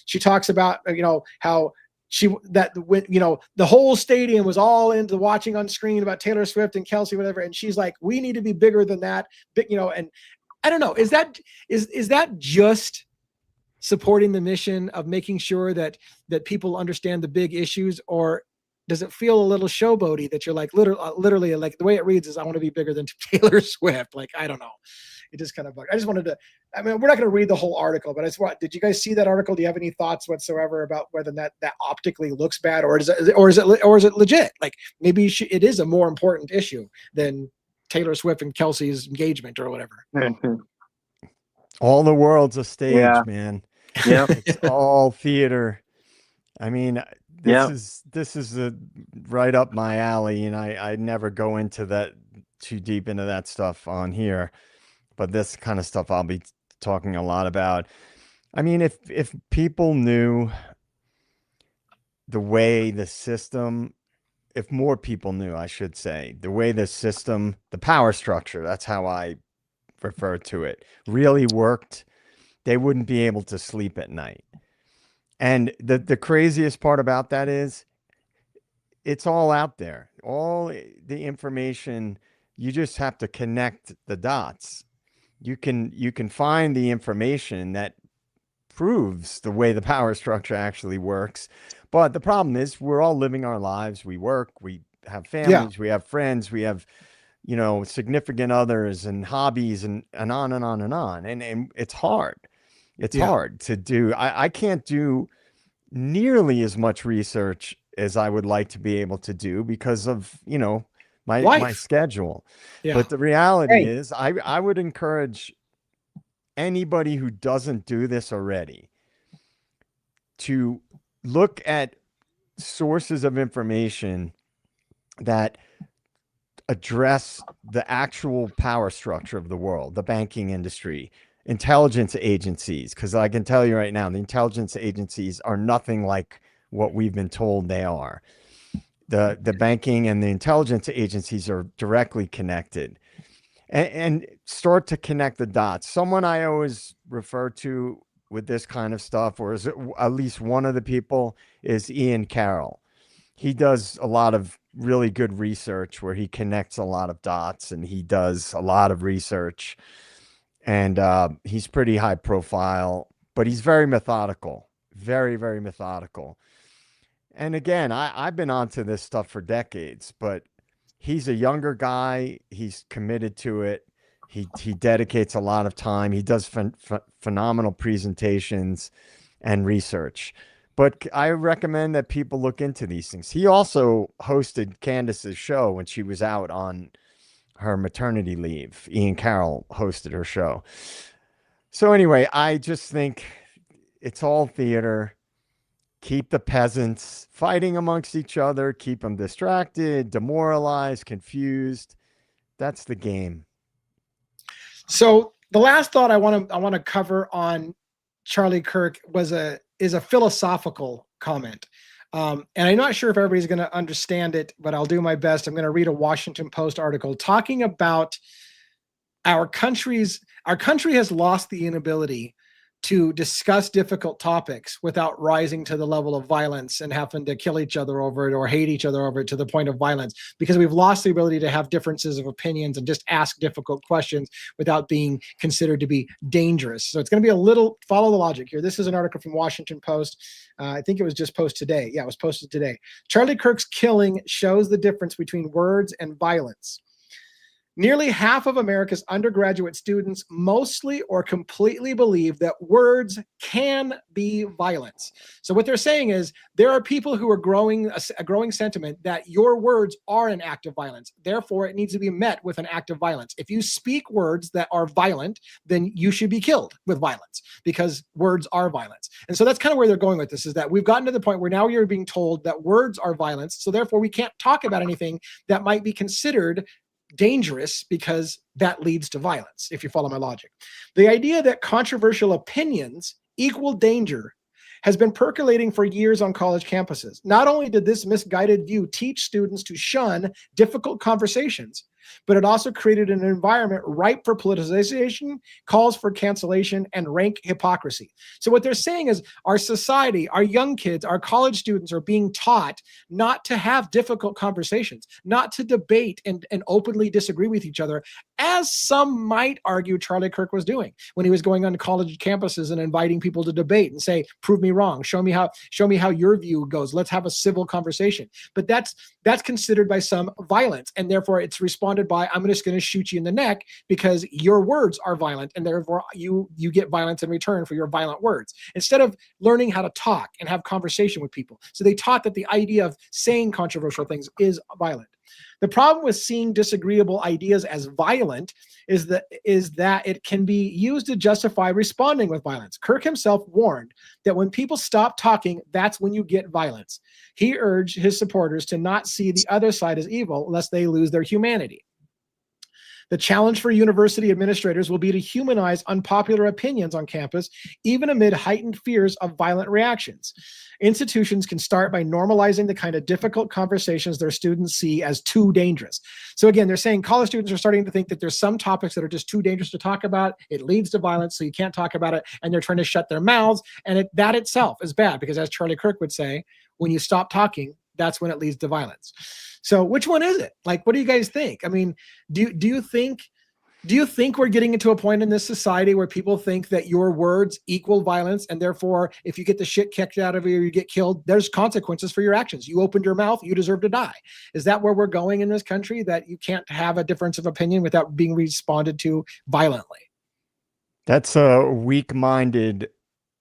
She talks about how the whole stadium was all into watching on screen about Taylor Swift and Kelce, whatever, and she's like, we need to be bigger than that, and I don't know, is that just supporting the mission of making sure that people understand the big issues, or does it feel a little showboaty that you're like literally like the way it reads is I want to be bigger than Taylor Swift? Like, I don't know. It just kind of bugged. I just wanted to, we're not going to read the whole article, but did you guys see that article? Do you have any thoughts whatsoever about whether that optically looks bad, or is it legit? Like maybe it is a more important issue than Taylor Swift and Kelsey's engagement or whatever. All the world's a stage, man. Yeah. It's all theater. I mean, this is right up my alley, and I never go into that too deep into that stuff on here, but this kind of stuff I'll be talking a lot about. I mean, if people knew the way the system, if more people knew, I should say, the way the system, the power structure, that's how I refer to it, really worked, they wouldn't be able to sleep at night. And the craziest part about that is it's all out there. All the information, you just have to connect the dots. You can find the information that proves the way the power structure actually works. But the problem is we're all living our lives. We work, we have families, we have friends, we have, significant others and hobbies and on and on and on. And it's hard. It's hard to do. I can't do nearly as much research as I would like to be able to do because of, my schedule. But the reality is I would encourage anybody who doesn't do this already to look at sources of information that address the actual power structure of the world, the banking industry, intelligence agencies, because I can tell you right now, the intelligence agencies are nothing like what we've been told they are. The banking and the intelligence agencies are directly connected, and start to connect the dots. Someone I always refer to with this kind of stuff, or is it at least one of the people, is Ian Carroll. He does a lot of really good research where he connects a lot of dots, and he does a lot of research. and he's pretty high profile, but he's very methodical, very, very methodical. And again, I've been onto this stuff for decades, but he's a younger guy. He's committed to it. He dedicates a lot of time. He does phenomenal presentations and research. But I recommend that people look into these things. He also hosted Candace's show when she was out on her maternity leave. Ian Carroll hosted her show. So anyway, I just think it's all theater. Keep the peasants fighting amongst each other, keep them distracted, demoralized, confused. That's the game. So the last thought I want to cover on Charlie Kirk is a philosophical comment. And I'm not sure if everybody's going to understand it, but I'll do my best. I'm going to read a Washington Post article talking about our country has lost the inability to discuss difficult topics without rising to the level of violence and having to kill each other over it or hate each other over it to the point of violence, because we've lost the ability to have differences of opinions and just ask difficult questions without being considered to be dangerous. So it's going to be a little, follow the logic here. This is an article from Washington Post. I think it was just posted today. Yeah, it was posted today. Charlie Kirk's killing shows the difference between words and violence. Nearly half of America's undergraduate students mostly or completely believe that words can be violence. So what they're saying is there are people who are growing a growing sentiment that your words are an act of violence. Therefore, it needs to be met with an act of violence. If you speak words that are violent, then you should be killed with violence because words are violence. And so that's kind of where they're going with this, is that we've gotten to the point where now you're being told that words are violence. So therefore, we can't talk about anything that might be considered dangerous because that leads to violence, if you follow my logic. The idea that controversial opinions equal danger has been percolating for years on college campuses. Not only did this misguided view teach students to shun difficult conversations, but it also created an environment ripe for politicization, calls for cancellation, and rank hypocrisy. So what they're saying is our society, our young kids, our college students are being taught not to have difficult conversations, not to debate and openly disagree with each other, as some might argue Charlie Kirk was doing when he was going on college campuses and inviting people to debate and say, prove me wrong, show me how your view goes, let's have a civil conversation. But that's considered by some violence, and therefore it's responded by, I'm just going to shoot you in the neck because your words are violent, and therefore you get violence in return for your violent words, instead of learning how to talk and have conversation with people. So they taught that the idea of saying controversial things is violent. The problem with seeing disagreeable ideas as violent is that it can be used to justify responding with violence. Kirk himself warned that when people stop talking, that's when you get violence. He urged his supporters to not see the other side as evil lest they lose their humanity. The challenge for university administrators will be to humanize unpopular opinions on campus, even amid heightened fears of violent reactions. Institutions can start by normalizing the kind of difficult conversations their students see as too dangerous. So again, they're saying college students are starting to think that there's some topics that are just too dangerous to talk about. It leads to violence, so you can't talk about it, and they're trying to shut their mouths. And that itself is bad, because as Charlie Kirk would say, when you stop talking, that's when it leads to violence. So which one is it? Like, what do you guys think? I mean, do you think we're getting into a point in this society where people think that your words equal violence, and therefore if you get the shit kicked out of you or you get killed, there's consequences for your actions? You opened your mouth, you deserve to die. Is that where we're going in this country, that you can't have a difference of opinion without being responded to violently? That's a weak-minded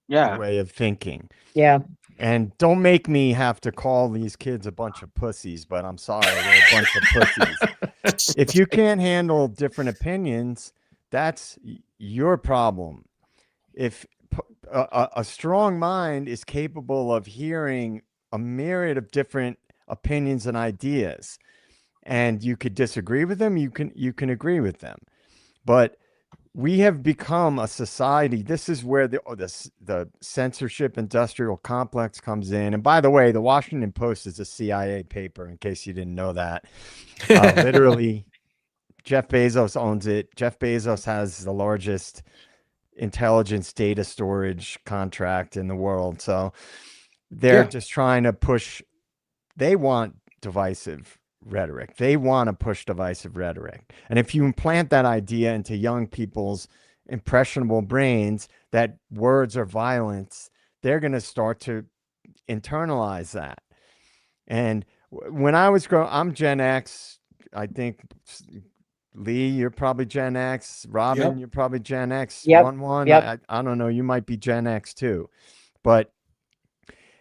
Yeah. way of thinking. Yeah. And don't make me have to call these kids a bunch of pussies, but I'm sorry, they're a bunch of pussies. If you can't handle different opinions, that's your problem. If a strong mind is capable of hearing a myriad of different opinions and ideas, and you could disagree with them, you can agree with them. But we have become a society. This is where the censorship industrial complex comes in. And by the way, the Washington Post is a CIA paper, in case you didn't know that. Literally, Jeff Bezos owns it. Jeff Bezos has the largest intelligence data storage contract in the world. So they're just trying to push. They want divisive rhetoric. They want to push divisive rhetoric. And if you implant that idea into young people's impressionable brains that words are violence, they're going to start to internalize that. And when I was growing, I'm Gen X. I think Lee, you're probably Gen X. Robin, Yep. you're probably Gen X. Yep. 1-1. Yep. I don't know. You might be Gen X too, but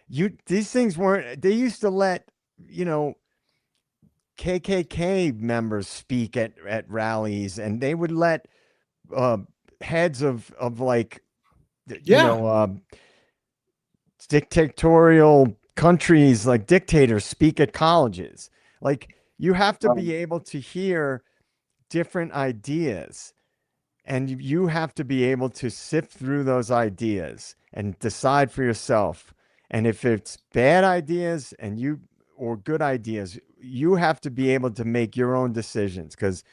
these things weren't. They used to let KKK members speak at rallies, and they would let uh, heads of like Yeah. dictatorial countries, like dictators, speak at colleges. Like, you have to be able to hear different ideas, and you have to be able to sift through those ideas and decide for yourself. And if it's bad ideas or good ideas, you have to be able to make your own decisions, because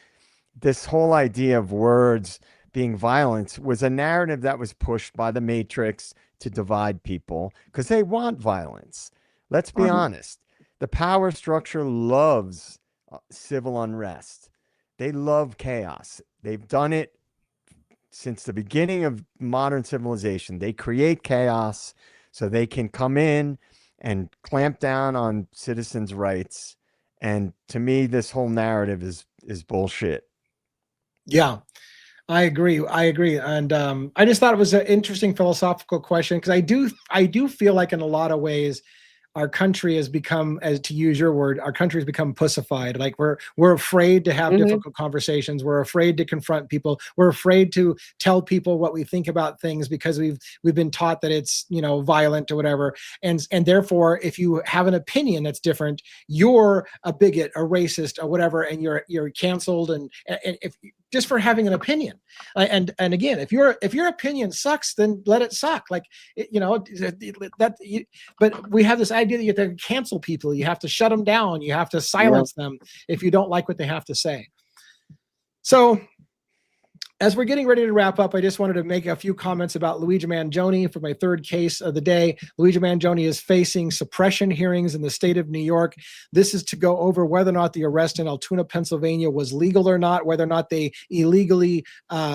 this whole idea of words being violence was a narrative that was pushed by the Matrix to divide people because they want violence. Let's be honest. The power structure loves civil unrest. They love chaos. They've done it since the beginning of modern civilization. They create chaos so they can come in and clamp down on citizens' rights. And to me, this whole narrative is bullshit. Yeah. I agree. And I just thought it was an interesting philosophical question, because I do feel like in a lot of ways our country has become, as to use your word, our country has become pussified. Like we're afraid to have difficult conversations. We're afraid to confront people. We're afraid to tell people what we think about things because we've been taught that it's, violent or whatever. And therefore, if you have an opinion that's different, you're a bigot, a racist, or whatever, and you're canceled. And if just for having an opinion. And again, if your opinion sucks, then let it suck. Like, but we have this idea that you have to cancel people. You have to shut them down. You have to silence them if you don't like what they have to say. So as we're getting ready to wrap up, I just wanted to make a few comments about Luigi Manjoni for my third case of the day. Luigi Manjoni is facing suppression hearings in the state of New York. This is to go over whether or not the arrest in Altoona, Pennsylvania was legal or not, whether or not they illegally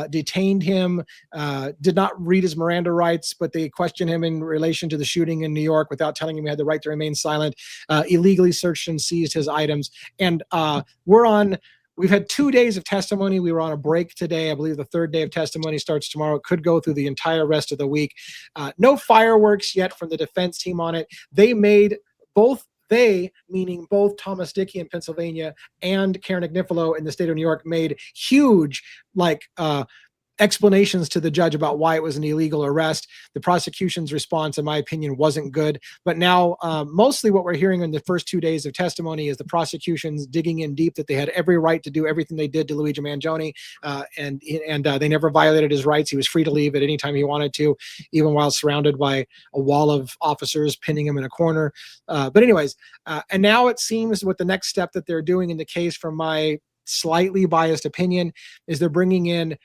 detained him, did not read his Miranda rights, but they questioned him in relation to the shooting in New York without telling him he had the right to remain silent, illegally searched and seized his items. And we've had 2 days of testimony. We were on a break today. I believe the third day of testimony starts tomorrow. It could go through the entire rest of the week. No fireworks yet from the defense team on it. Meaning both Thomas Dickey in Pennsylvania and Karen Agnifilo in the state of New York, made huge, explanations to the judge about why it was an illegal arrest. The prosecution's response, in my opinion, wasn't good. But now, mostly what we're hearing in the first 2 days of testimony is the prosecution's digging in deep that they had every right to do everything they did to Luigi Manjoni, and they never violated his rights. He was free to leave at any time he wanted to, even while surrounded by a wall of officers pinning him in a corner. But anyways, and now it seems what the next step that they're doing in the case, from my slightly biased opinion, is they're bringing in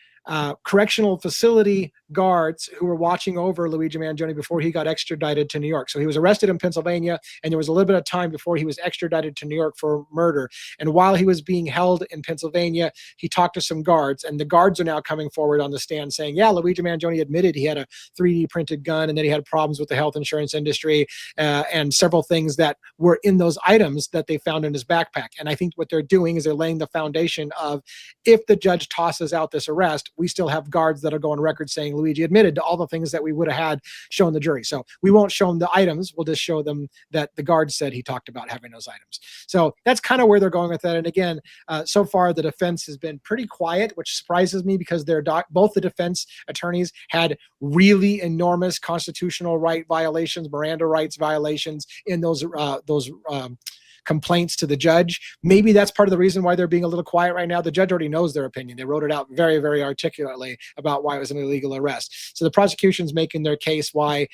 correctional facility guards who were watching over Luigi Manjoni before he got extradited to New York. So he was arrested in Pennsylvania, and there was a little bit of time before he was extradited to New York for murder. And while he was being held in Pennsylvania, he talked to some guards, and the guards are now coming forward on the stand saying, yeah, Luigi Manjoni admitted he had a 3D printed gun, and that he had problems with the health insurance industry, and several things that were in those items that they found in his backpack. And I think what they're doing is they're laying the foundation of, if the judge tosses out this arrest, we still have guards that'll go on record saying Luigi admitted to all the things that we would have had shown the jury. So we won't show them the items. We'll just show them that the guard said he talked about having those items. So that's kind of where they're going with that. And again, so far the defense has been pretty quiet, which surprises me, because both the defense attorneys had really enormous constitutional right violations, Miranda rights violations in those complaints to the judge. Maybe that's part of the reason why they're being a little quiet right now. The judge already knows their opinion. They wrote it out very, very articulately about why it was an illegal arrest. So the prosecution's making their case why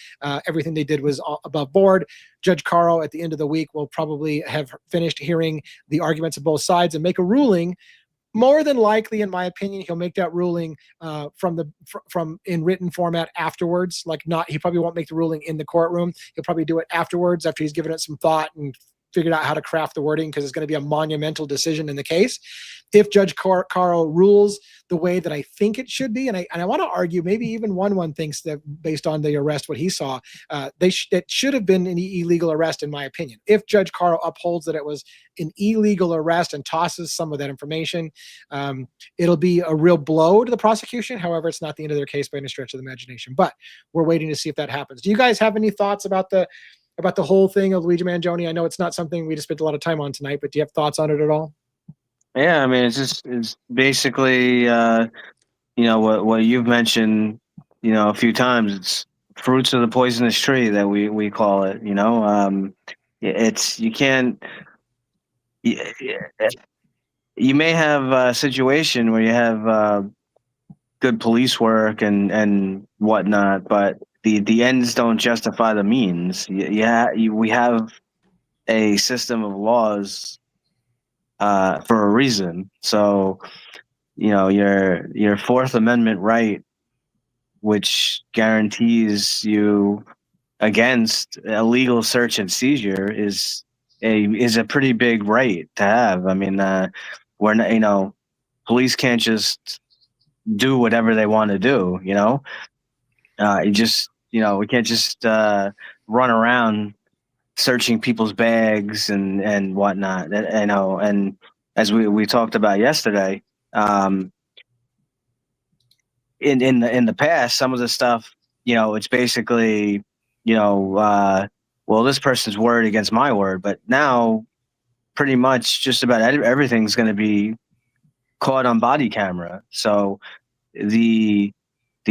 everything they did was above board. Judge Caro at the end of the week will probably have finished hearing the arguments of both sides and make a ruling. More than likely, in my opinion, he'll make that ruling from in written format afterwards. He probably won't make the ruling in the courtroom. He'll probably do it afterwards, after he's given it some thought and figured out how to craft the wording because it's going to be a monumental decision in the case. If Judge Caro rules the way that I think it should be, and I want to argue, maybe even one thinks that based on the arrest, what he saw, that should have been an illegal arrest, in my opinion. If Judge Caro upholds that it was an illegal arrest and tosses some of that information, it'll be a real blow to the prosecution. However, it's not the end of their case by any stretch of the imagination. But we're waiting to see if that happens. Do you guys have any thoughts about the whole thing of Luigi Manjoni? I know it's not something we just spent a lot of time on tonight, but do you have thoughts on it at all? Yeah, I mean, it's basically what you've mentioned, a few times. It's fruits of the poisonous tree that we call it. It's you can't. You may have a situation where you have good police work and whatnot, but the ends don't justify the means. We have a system of laws for a reason. So, your Fourth Amendment right, which guarantees you against illegal search and seizure, is a pretty big right to have. I mean, we're not, police can't just do whatever they want to do. We can't just run around searching people's bags and whatnot. And as we talked about yesterday, in the past, some of the stuff, it's basically, well, this person's word against my word. But now, pretty much, just about everything's going to be caught on body camera. So the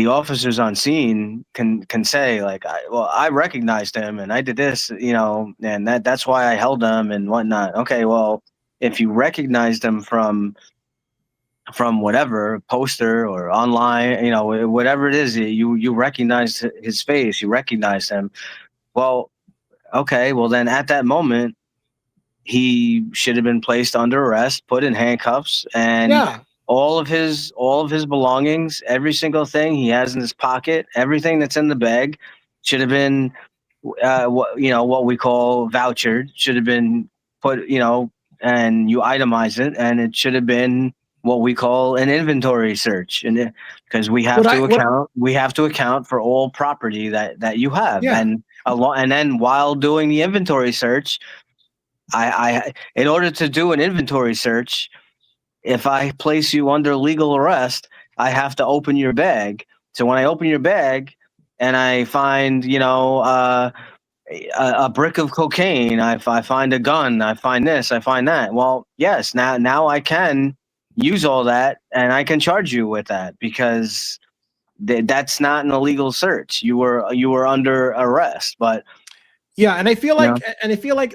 officers on scene can say, like, I recognized him and I did this, and that's why I held him and whatnot. Okay, well, if you recognized him from whatever poster or online, whatever it is, you recognized his face, you recognized him. Well, okay, well then at that moment, he should have been placed under arrest, put in handcuffs, and all of his belongings, every single thing he has in his pocket, everything that's in the bag, should have been what we call vouchered, should have been put, and you itemize it, and it should have been what we call an inventory search, and because we have to account for all property that you have, and then while doing the inventory search, I in order to do an inventory search, if I place you under legal arrest, I have to open your bag. So when I open your bag and I find, a brick of cocaine, I find a gun, I find this, I find that. Well, yes, now I can use all that and I can charge you with that because that's not an illegal search. You were under arrest, but. Yeah, and I feel like,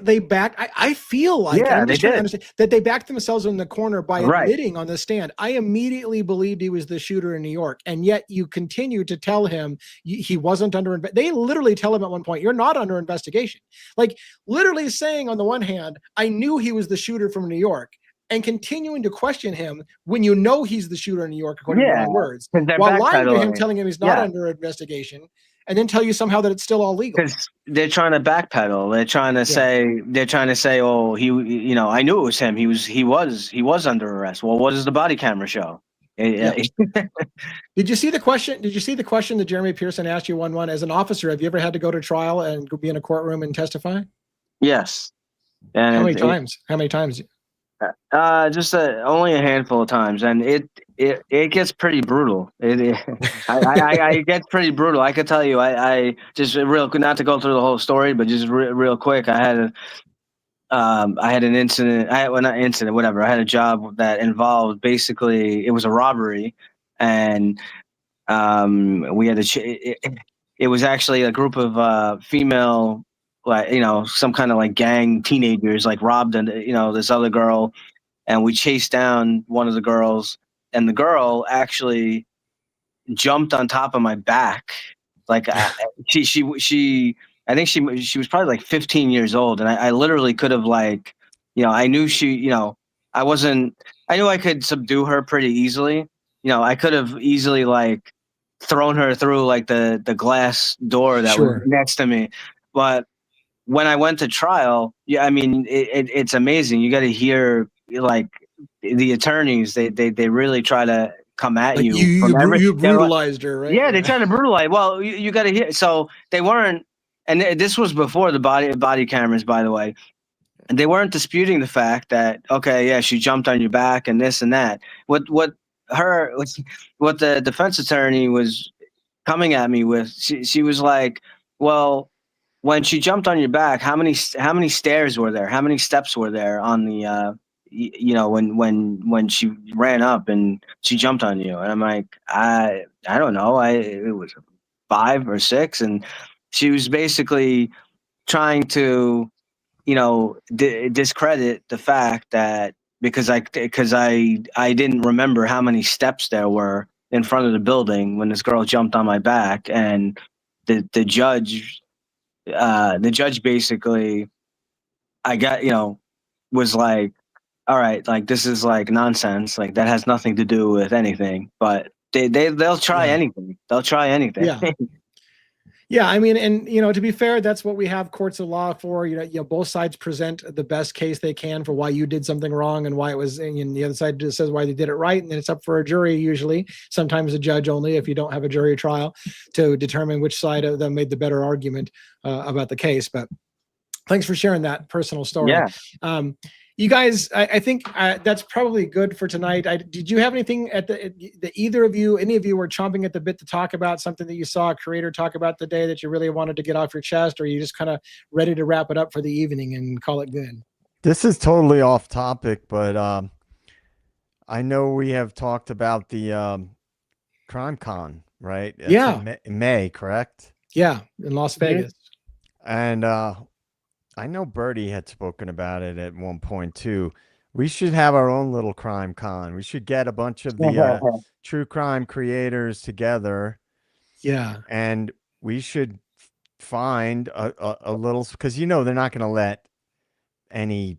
they backed. I feel like, I'm just trying to understand that they backed themselves in the corner by admitting on the stand. I immediately believed he was the shooter in New York, and yet you continue to tell him he wasn't under. They literally tell him at one point, "You're not under investigation." Like literally saying, on the one hand, I knew he was the shooter from New York, and continuing to question him when you know he's the shooter in New York, according to your own words, while lying to him, telling him he's not under investigation. And then tell you somehow that it's still all legal. Because they're trying to backpedal. They're trying to say, oh, he, I knew it was him. He was under arrest. Well, what does the body camera show? Did you see the question? Did you see the question that Jeremy Pearson asked you 1-1 as an officer? Have you ever had to go to trial and be in a courtroom and testify? Yes. And how many times? How many times? Just only a handful of times, and it gets pretty brutal. I get pretty brutal. I could tell you. I just real not to go through the whole story, but just real quick. I had an incident. Whatever. I had a job that involved basically it was a robbery, and we had it was actually a group of female. Some kind of like gang teenagers robbed this other girl, and we chased down one of the girls, and the girl actually jumped on top of my back. Like she I think she was probably like 15 years old, and I literally could have I knew I knew I could subdue her pretty easily. I could have easily thrown her through the glass door that was next to me, but when I went to trial, yeah, I mean, it's amazing. You got to hear like the attorneys. They really try to come at Like you from every. you They're like, brutalized her, right? yeah, they Yeah. try to brutalize. Well, you got to hear. So they weren't, and this was before the body cameras, by the way. And they weren't disputing the fact that, okay, yeah, she jumped on your back and this and that. What the defense attorney was coming at me with, she was like, well, when she jumped on your back, how many stairs were there? How many steps were there on the when she ran up and she jumped on you? And I'm like, I don't know. It was 5 or 6, and she was basically trying to discredit the fact that because I didn't remember how many steps there were in front of the building when this girl jumped on my back, and the judge basically was like, all right, like this is like nonsense, like that has nothing to do with anything, but they'll try Yeah. anything. They'll try anything. Yeah. Yeah, I mean, and to be fair, that's what we have courts of law for. Both sides present the best case they can for why you did something wrong and why it was, and the other side just says why they did it right, and then it's up for a jury usually, sometimes a judge only if you don't have a jury trial, to determine which side of them made the better argument about the case. But thanks for sharing that personal story. Yeah. You guys, I think that's probably good for tonight. Did you have anything that any of you were chomping at the bit to talk about, something that you saw a creator talk about today that you really wanted to get off your chest, or are you just kind of ready to wrap it up for the evening and call it good? This is totally off topic, but I know we have talked about the CrimeCon, right? It's Yeah. in May, correct? Yeah, in Las Vegas. And I know Bertie had spoken about it at one point too. We should have our own little crime con. We should get a bunch of the true crime creators together. Yeah. And we should find a little, because they're not going to let any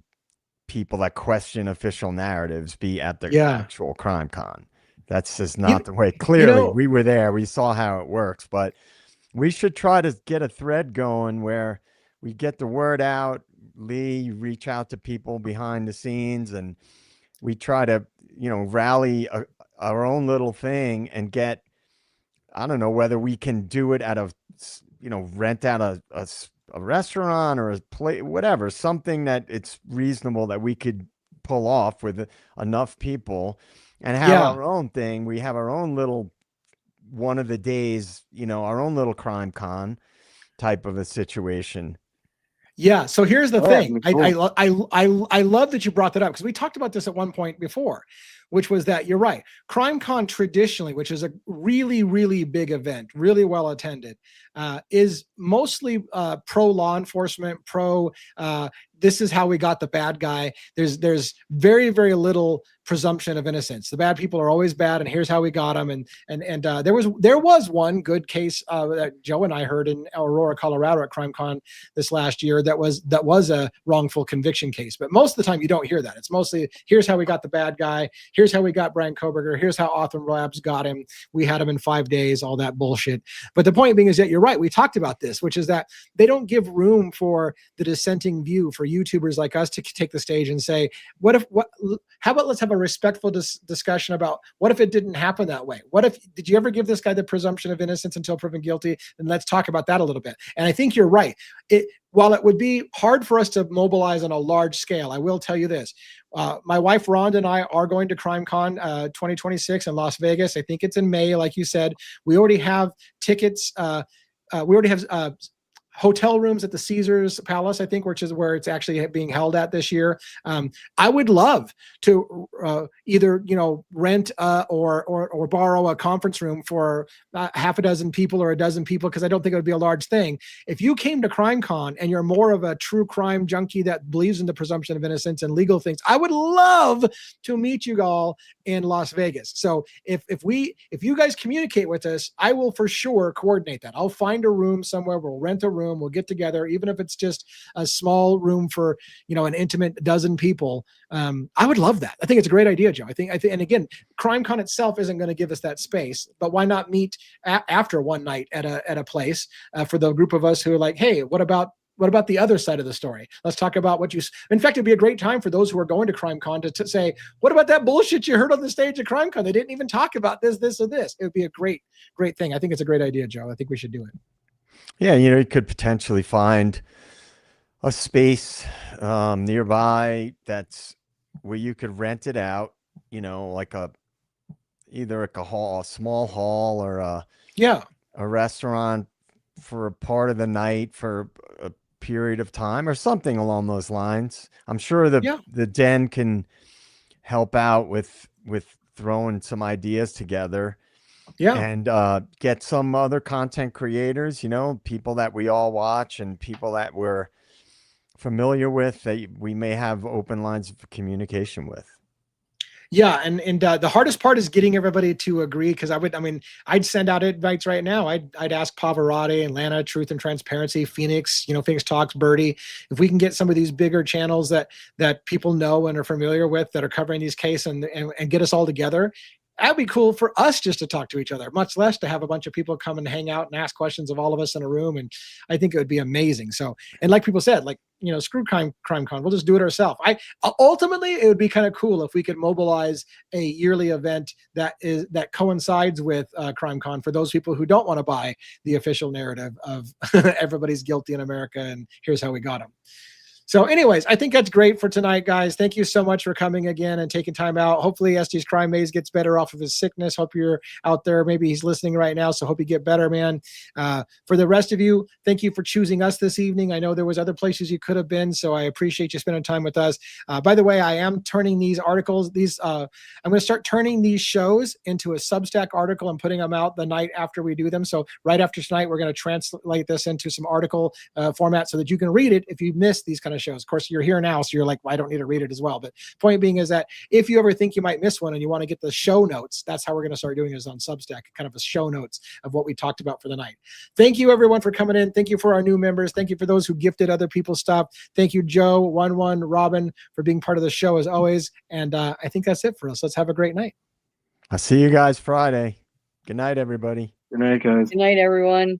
people that question official narratives be at the actual crime con. That's just not the way. Clearly, we were there. We saw how it works, but we should try to get a thread going where we get the word out. Lee, reach out to people behind the scenes, and we try to, rally our own little thing and get, I don't know whether we can do it at rent out a restaurant or a place, whatever, something that it's reasonable that we could pull off with enough people and have our own thing. We have our own little one of the days, our own little crime con type of a situation. Yeah. So here's the thing. Cool. I love that you brought that up, because we talked about this at one point before, which was that you're right. CrimeCon traditionally, which is a really, really big event, really well attended, is mostly pro law enforcement, pro this is how we got the bad guy. There's very, very little presumption of innocence. The bad people are always bad, and here's how we got them. And there was one good case that Joe and I heard in Aurora, Colorado at CrimeCon this last year that was a wrongful conviction case. But most of the time you don't hear that. It's mostly here's how we got the bad guy. Here's how we got Brian Koberger. Here's how Autumn Labs got him. We had him in 5 days, all that bullshit. But the point being is that you're right. We talked about this, which is that they don't give room for the dissenting view for YouTubers like us to take the stage and say, how about let's have a respectful discussion about what if it didn't happen that way? Did you ever give this guy the presumption of innocence until proven guilty? And let's talk about that a little bit. And I think you're right. While it would be hard for us to mobilize on a large scale, I will tell you this. My wife, Rhonda, and I are going to CrimeCon 2026 in Las Vegas. I think it's in May, like you said. We already have tickets. We already have hotel rooms at the Caesars Palace, I think, which is where it's actually being held at this year. I would love to either rent or borrow a conference room for half a dozen people or a dozen people, because I don't think it would be a large thing. If you came to CrimeCon and you're more of a true crime junkie that believes in the presumption of innocence and legal things, I would love to meet you all in Las Vegas. So if you guys communicate with us, I will for sure coordinate that. I'll find a room somewhere. We'll rent a room. We'll get together, even if it's just a small room for an intimate dozen people. I would love that. I think it's a great idea, Joe. I think, and again, CrimeCon itself isn't going to give us that space, but why not meet after one night at a place for the group of us who are like, hey, what about what about the other side of the story? Let's talk about what you, in fact, it'd be a great time for those who are going to CrimeCon to say, what about that bullshit you heard on the stage at CrimeCon? They didn't even talk about this, or this. It would be a great thing. I think it's a great idea, Joe. I think we should do it. Yeah, you know, you could potentially find a space nearby that's where you could rent it out, you know, like either like a small hall or a restaurant for a part of the night for a period of time or something along those lines. I'm sure the den can help out with throwing some ideas together. Yeah. And get some other content creators, you know, people that we all watch and people that we're familiar with that we may have open lines of communication with. Yeah, and the hardest part is getting everybody to agree, because I'd send out invites right now. I'd ask Pavarotti, Atlanta, Truth and Transparency, Phoenix, you know, Phoenix Talks, Birdie. If we can get some of these bigger channels that people know and are familiar with that are covering these cases and get us all together, that'd be cool for us just to talk to each other, much less to have a bunch of people come and hang out and ask questions of all of us in a room. And I think it would be amazing. So, and like people said, like, you know, screw CrimeCon, we'll just do it ourselves. Ultimately, it would be kind of cool if we could mobilize a yearly event that coincides with CrimeCon for those people who don't want to buy the official narrative of everybody's guilty in America and here's how we got them. So anyways, I think that's great for tonight, guys. Thank you so much for coming again and taking time out. Hopefully SD's Crime Maze gets better off of his sickness. Hope you're out there. Maybe he's listening right now, so hope you get better, man. For the rest of you, thank you for choosing us this evening. I know there was other places you could have been, so I appreciate you spending time with us. By the way, I am turning these articles, I'm going to start turning these shows into a Substack article and putting them out the night after we do them. So right after tonight, we're going to translate this into some article format so that you can read it if you missed these kind of shows. Of course, you're here now, so you're like, well, I don't need to read it as well. But point being is that if you ever think you might miss one and you want to get the show notes, that's how we're going to start doing this on Substack, kind of a show notes of what we talked about for the night. Thank you, everyone, for coming in. Thank you for our new members. Thank you for those who gifted other people stuff. Thank you, Joe, 11, Robin, for being part of the show as always. And I think that's it for us. Let's have a great night. I'll see you guys Friday. Good night, everybody. Good night, guys. Good night, everyone.